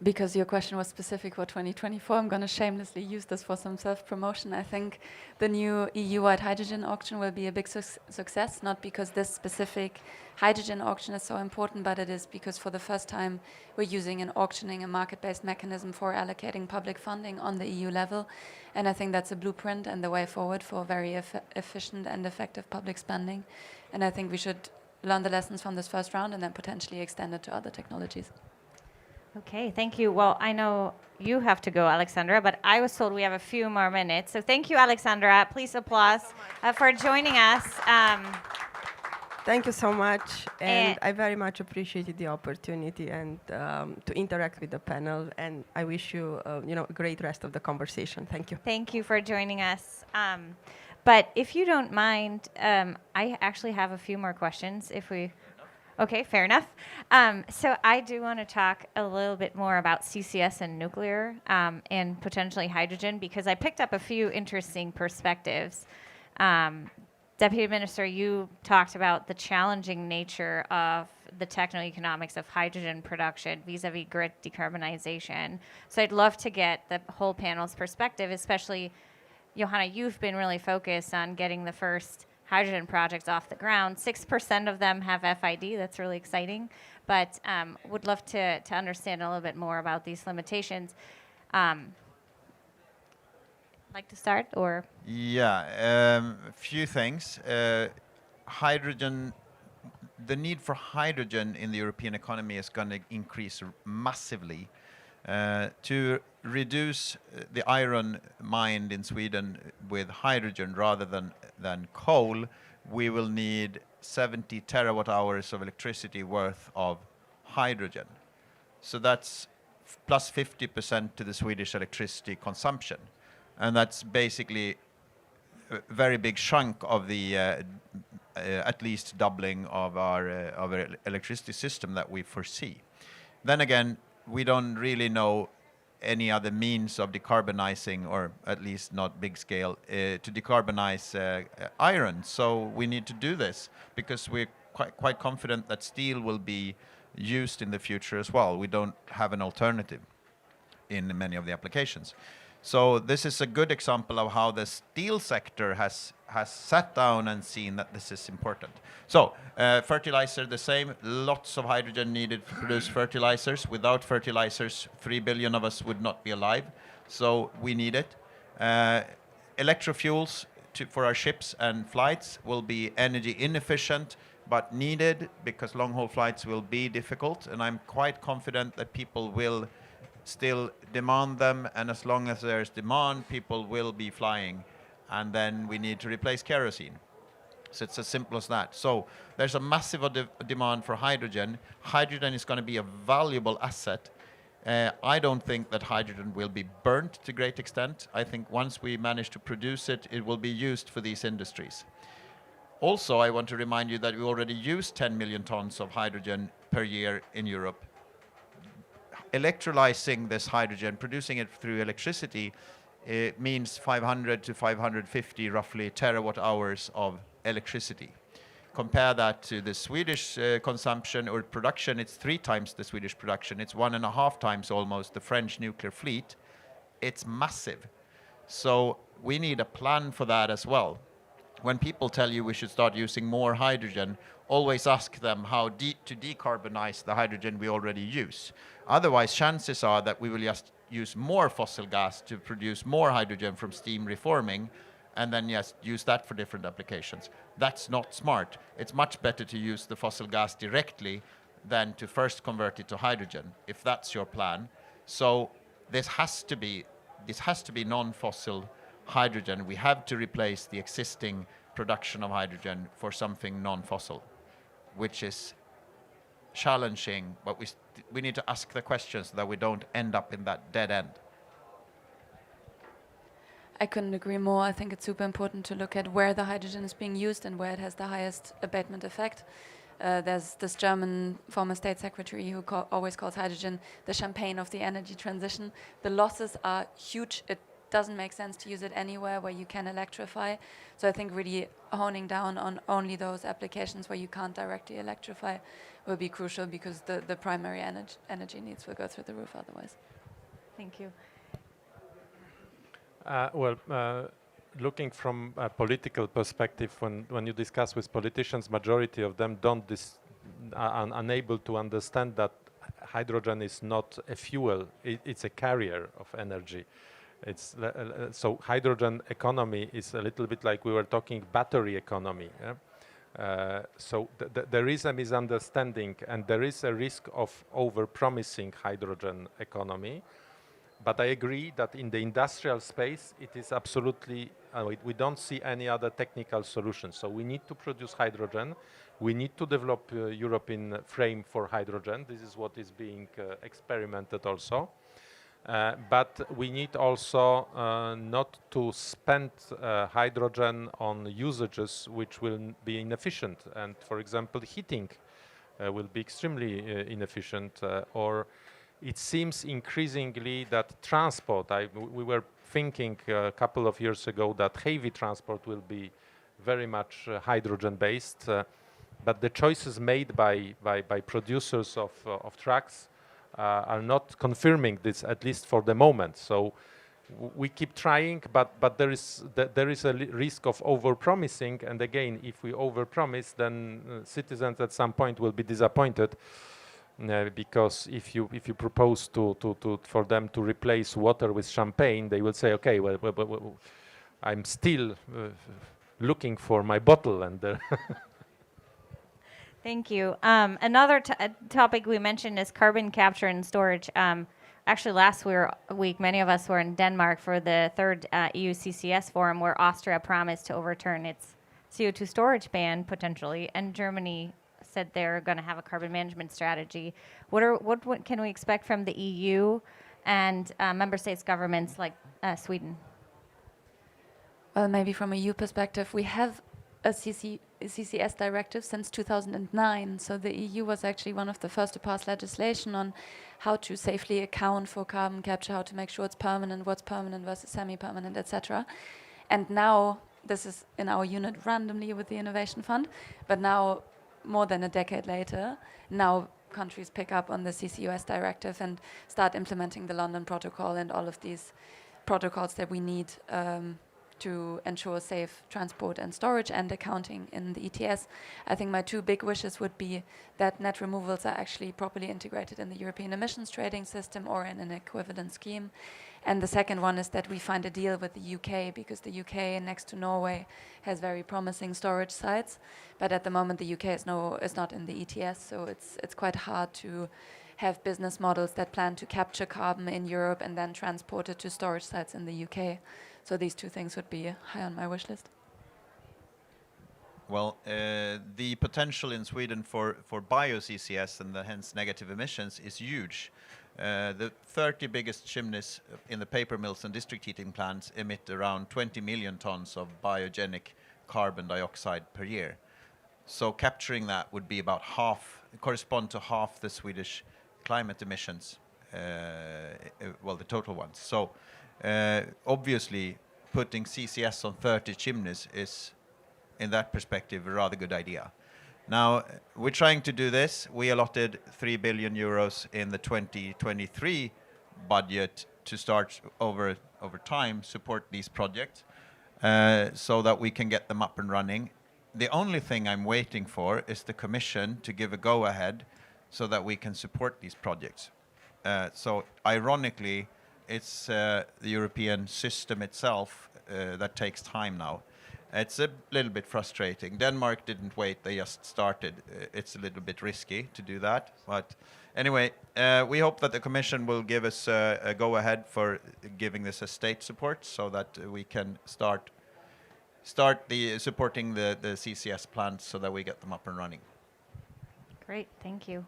S3: Because your question was specific for 2024, I'm going to shamelessly use this for some self-promotion. I think the new EU-wide hydrogen auction will be a big success, not because this specific hydrogen auction is so important, but it is because for the first time we're using and auctioning a market-based mechanism for allocating public funding on the EU level. And I think that's a blueprint and the way forward for very efficient and effective public spending. And I think we should learn the lessons from this first round and then potentially extend it to other technologies.
S1: Okay, thank you. Well, I know you have to go, Alexandra, but I was told we have a few more minutes. So thank you, Alexandra. Please applause for joining us.
S4: Thank you so much. And I very much appreciated the opportunity and to interact with the panel. And I wish you, a great rest of the conversation. Thank you.
S1: Thank you for joining us. But if you don't mind, I actually have a few more questions if we... Okay, fair enough. So I do want to talk a little bit more about CCS and nuclear and potentially hydrogen, because I picked up a few interesting perspectives. Deputy Minister, you talked about the challenging nature of the techno-economics of hydrogen production vis-a-vis grid decarbonization. So I'd love to get the whole panel's perspective, especially, Johanna, you've been really focused on getting the first hydrogen projects off the ground. 6% of them have FID. That's really exciting. But would love to understand a little bit more about these limitations. Like to start, or?
S5: Yeah, a few things. Hydrogen, the need for hydrogen in the European economy is going to increase massively. To reduce the iron mined in Sweden with hydrogen rather than coal, we will need 70 terawatt hours of electricity worth of hydrogen. So that's plus 50% to the Swedish electricity consumption. And that's basically a very big chunk of the at least doubling of our electricity system that we foresee. Then again, we don't really know any other means of decarbonizing, or at least not big scale, to decarbonize iron. So we need to do this because we're quite confident that steel will be used in the future as well. We don't have an alternative in many of the applications. So this is a good example of how the steel sector has sat down and seen that this is important. So fertilizer, the same, lots of hydrogen needed to produce fertilizers. Without fertilizers, 3 billion of us would not be alive. So we need it. Electrofuels for our ships and flights will be energy inefficient, but needed because long-haul flights will be difficult. And I'm quite confident that people will still demand them, and as long as there's demand, people will be flying, and then we need to replace kerosene. So it's as simple as that. So there's a massive demand for hydrogen. Hydrogen is going to be a valuable asset. I don't think that hydrogen will be burnt to great extent. I think once we manage to produce it, it will be used for these industries. Also, I want to remind you that we already use 10 million tons of hydrogen per year in Europe. Electrolyzing this hydrogen, producing it through electricity, it means 500 to 550 roughly terawatt hours of electricity. Compare that to the Swedish consumption or production, it's 3 times the Swedish production. It's 1.5 times almost the French nuclear fleet. It's massive. So we need a plan for that as well. When people tell you we should start using more hydrogen, always ask them how to decarbonize the hydrogen we already use. Otherwise, chances are that we will just use more fossil gas to produce more hydrogen from steam reforming, and then just use that for different applications. That's not smart. It's much better to use the fossil gas directly than to first convert it to hydrogen, if that's your plan. So this has to be non-fossil hydrogen. We have to replace the existing production of hydrogen for something non-fossil, which is challenging, but we need to ask the questions so that we don't end up in that dead end.
S3: I couldn't agree more. I think it's super important to look at where the hydrogen is being used and where it has the highest abatement effect. There's this German former state secretary who always calls hydrogen the champagne of the energy transition. The losses are huge. It doesn't make sense to use it anywhere where you can electrify. So I think really honing down on only those applications where you can't directly electrify will be crucial, because the primary energy needs will go through the roof otherwise.
S1: Thank you.
S6: Looking from a political perspective, when you discuss with politicians, majority of them are unable to understand that hydrogen is not a fuel, it's a carrier of energy. So hydrogen economy is a little bit like we were talking battery economy. Yeah? So there is a misunderstanding, and there is a risk of over-promising hydrogen economy. But I agree that in the industrial space, it is absolutely, we don't see any other technical solution. So we need to produce hydrogen. We need to develop a European frame for hydrogen. This is what is being experimented also. But we need also not to spend hydrogen on usages which will be inefficient. And for example, heating will be extremely inefficient, or it seems increasingly that transport, we were thinking a couple of years ago that heavy transport will be very much hydrogen based, but the choices made by producers of trucks are not confirming this, at least for the moment. So we keep trying, but there is a risk of over-promising, and again, if we over-promise, then citizens at some point will be disappointed. Because if you propose for them to replace water with champagne, they will say, okay, well I'm still looking for my bottle. And
S1: Thank you. Another topic we mentioned is carbon capture and storage. Actually, last week, many of us were in Denmark for the third EU CCS forum, where Austria promised to overturn its CO2 storage ban potentially, and Germany said they're going to have a carbon management strategy. What can we expect from the EU and member states governments like Sweden?
S3: Well, maybe from a EU perspective, we have a CCS directive since 2009. So the EU was actually one of the first to pass legislation on how to safely account for carbon capture, how to make sure it's permanent, what's permanent versus semi-permanent, etc. And now, this is in our unit randomly with the Innovation Fund, but now, more than a decade later, now countries pick up on the CCUS directive and start implementing the London Protocol and all of these protocols that we need to ensure safe transport and storage and accounting in the ETS. I think my two big wishes would be that net removals are actually properly integrated in the European emissions trading system or in an equivalent scheme. And the second one is that we find a deal with the UK, because the UK, next to Norway, has very promising storage sites. But at the moment, the UK is not in the ETS, so it's quite hard to have business models that plan to capture carbon in Europe and then transport it to storage sites in the UK. So these two things would be high on my wish list.
S5: Well, the potential in Sweden for bio-CCS and the hence negative emissions is huge. The 30 biggest chimneys in the paper mills and district heating plants emit around 20 million tons of biogenic carbon dioxide per year. So capturing that would be about correspond to half the Swedish climate emissions, well, the total ones. So obviously putting CCS on 30 chimneys is, in that perspective, a rather good idea. Now, we're trying to do this. We allotted 3 billion euros in the 2023 budget to start over time support these projects so that we can get them up and running. The only thing I'm waiting for is the Commission to give a go-ahead so that we can support these projects. So ironically, it's the European system itself that takes time now. It's a little bit frustrating. Denmark didn't wait, they just started. It's a little bit risky to do that. But anyway, we hope that the Commission will give us a go-ahead for giving this a state support so that we can start supporting the CCS plants so that we get them up and running.
S1: Great, thank you.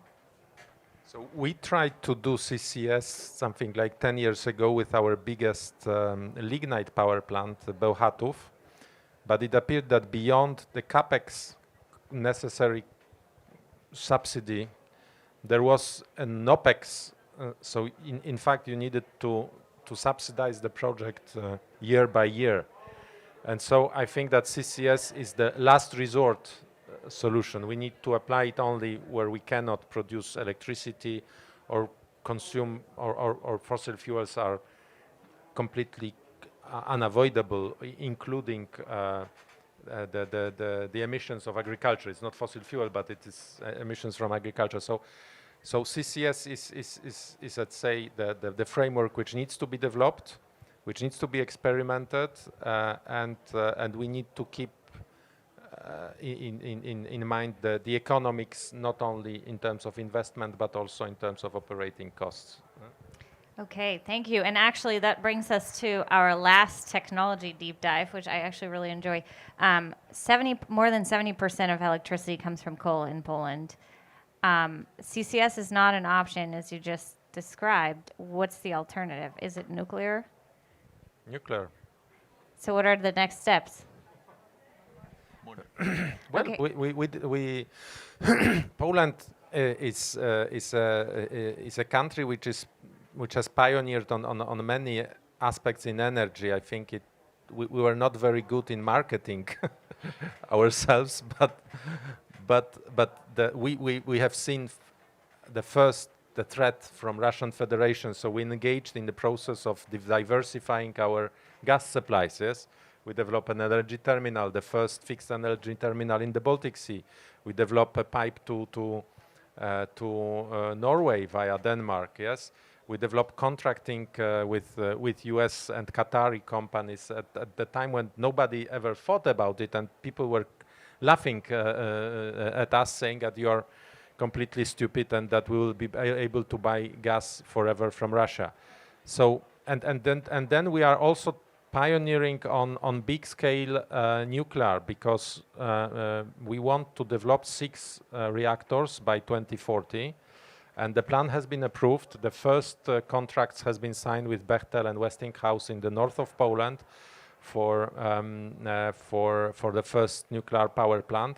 S6: So we tried to do CCS something like 10 years ago with our biggest lignite power plant, Bełchatów. But it appeared that beyond the capex necessary subsidy, there was an OPEX. So in fact, you needed to subsidize the project year by year. And so I think that CCS is the last resort solution. We need to apply it only where we cannot produce electricity or consume or fossil fuels are completely unavoidable, including the emissions of agriculture. It's not fossil fuel, but it is emissions from agriculture. So CCS is let's say the framework which needs to be developed, which needs to be experimented, and we need to keep in mind the economics, not only in terms of investment, but also in terms of operating costs.
S1: Okay, thank you. And actually, that brings us to our last technology deep dive, which I actually really enjoy. More than 70% of electricity comes from coal in Poland. CCS is not an option, as you just described. What's the alternative? Is it nuclear?
S6: Nuclear.
S1: So what are the next steps?
S6: Well,
S1: okay.
S6: we Poland is a country which has pioneered on many aspects in energy. I think we were not very good in marketing ourselves, but we have seen the threat from Russian Federation. So we engaged in the process of diversifying our gas supplies. Yes? We developed an LNG terminal, the first fixed LNG terminal in the Baltic Sea. We developed a pipe to Norway via Denmark. Yes. We developed contracting with US and Qatari companies at the time when nobody ever thought about it, and people were laughing at us, saying that you are completely stupid and that we will be able to buy gas forever from Russia. So and then we are also pioneering on big scale nuclear, because we want to develop 6 reactors by 2040. And the plan has been approved. The first contracts has been signed with Bechtel and Westinghouse in the north of Poland for the first nuclear power plant.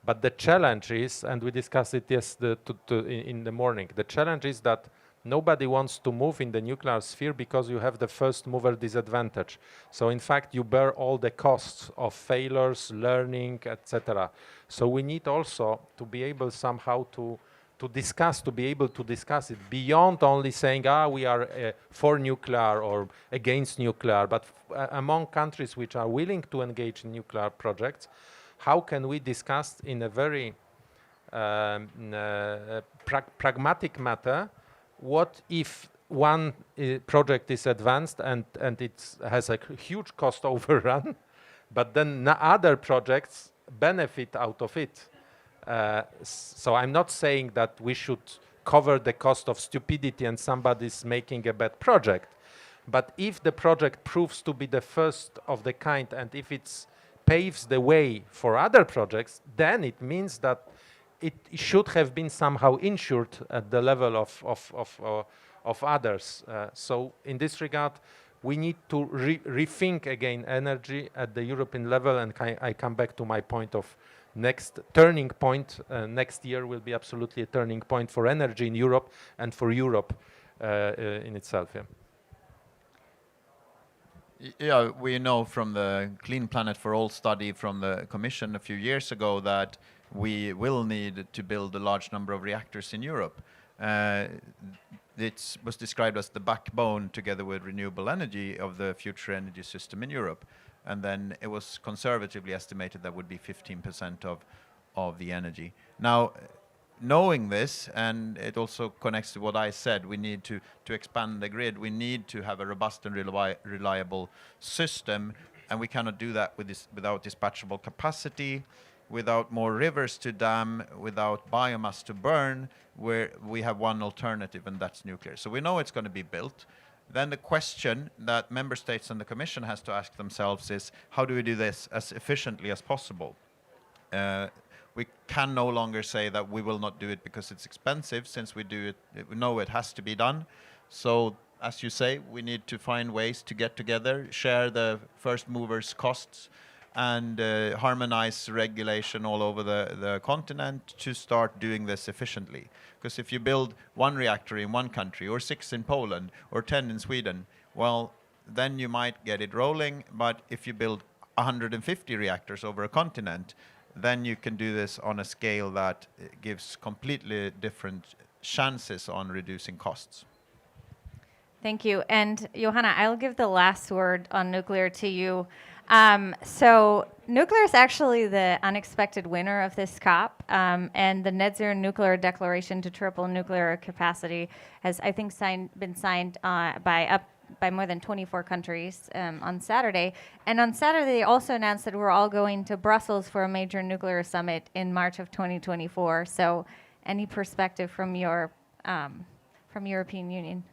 S6: But the challenge is, and we discussed it in the morning, the challenge is that nobody wants to move in the nuclear sphere because you have the first mover disadvantage. So in fact, you bear all the costs of failures, learning, etc. So we need also to be able somehow to be able to discuss it beyond only saying, we are for nuclear or against nuclear, but among countries which are willing to engage in nuclear projects, how can we discuss in a very pragmatic matter, what if one project is advanced and it has a huge cost overrun, but then other projects benefit out of it. So I'm not saying that we should cover the cost of stupidity and somebody's making a bad project, but if the project proves to be the first of the kind and if it paves the way for other projects, then it means that it should have been somehow insured at the level of others. So in this regard, we need to rethink again energy at the European level, and I come back to my point of next turning point. Next year will be absolutely a turning point for energy in Europe and for Europe in itself. Yeah.
S5: Yeah, we know from the Clean Planet for All study from the Commission a few years ago that we will need to build a large number of reactors in Europe. It was described as the backbone, together with renewable energy, of the future energy system in Europe. And then it was conservatively estimated that would be 15% of the energy. Now, knowing this, and it also connects to what I said, we need to expand the grid. We need to have a robust and reliable system, and we cannot do that without dispatchable capacity, without more rivers to dam, without biomass to burn, where we have one alternative, and that's nuclear. So we know it's going to be built. Then the question that member states and the Commission has to ask themselves is, how do we do this as efficiently as possible? We can no longer say that we will not do it because it's expensive, since we know it has to be done. So, as you say, we need to find ways to get together, share the first movers' costs, and harmonize regulation all over the continent to start doing this efficiently. Because if you build one reactor in one country, or 6 in Poland, or 10 in Sweden, well, then you might get it rolling. But if you build 150 reactors over a continent, then you can do this on a scale that gives completely different chances on reducing costs.
S1: Thank you. And Johanna, I'll give the last word on nuclear to you. So nuclear is actually the unexpected winner of this COP, and the net zero nuclear declaration to triple nuclear capacity has, I think, been signed by more than 24 countries on Saturday. And on Saturday, they also announced that we're all going to Brussels for a major nuclear summit in March of 2024. So any perspective from European Union?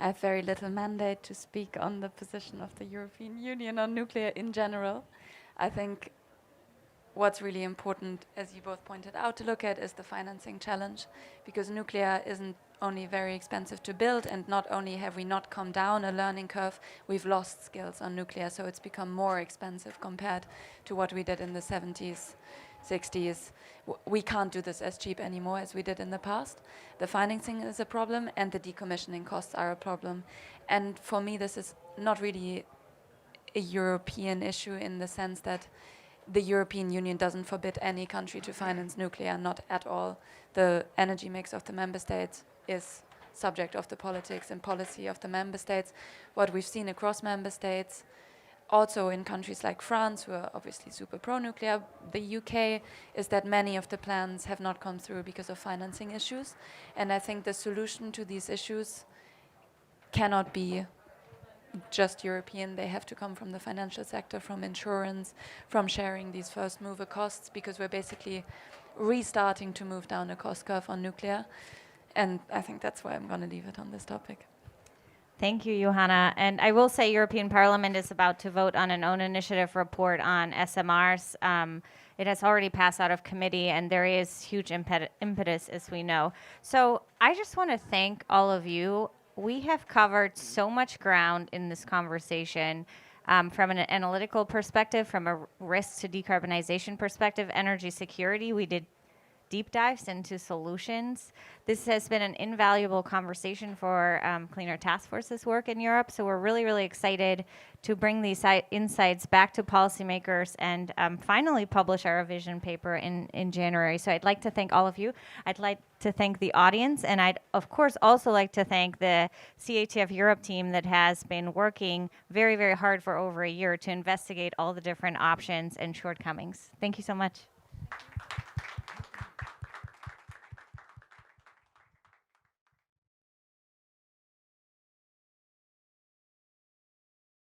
S3: I have very little mandate to speak on the position of the European Union on nuclear in general. I think what's really important, as you both pointed out, to look at is the financing challenge, because nuclear isn't only very expensive to build, and not only have we not come down a learning curve, we've lost skills on nuclear, so it's become more expensive compared to what we did in the 70s, 60s. We can't do this as cheap anymore as we did in the past. The financing is a problem, and the decommissioning costs are a problem. And for me, this is not really a European issue, in the sense that the European Union doesn't forbid any country to finance nuclear, not at all. The energy mix of the member states is subject of the politics and policy of the member states. What we've seen across member states, also in countries like France, who are obviously super pro-nuclear, the UK, is that many of the plans have not come through because of financing issues. And I think the solution to these issues cannot be just European. They have to come from the financial sector, from insurance, from sharing these first mover costs, because we're basically restarting to move down a cost curve on nuclear. And I think that's why I'm going to leave it on this topic.
S1: Thank you, Johanna. And I will say European Parliament is about to vote on an own initiative report on SMRs. It has already passed out of committee, and there is huge impetus, as we know. So I just want to thank all of you. we have covered so much ground in this conversation. From an analytical perspective, from a risk to decarbonization perspective, energy security, we did deep dives into solutions. This has been an invaluable conversation for Cleaner Task Force's work in Europe, so we're really, really excited to bring these insights back to policymakers and finally publish our vision paper in January. So I'd like to thank all of you. I'd like to thank the audience, and I'd, of course, also like to thank the CATF Europe team that has been working very, very hard for over a year to investigate all the different options and shortcomings. Thank you so much.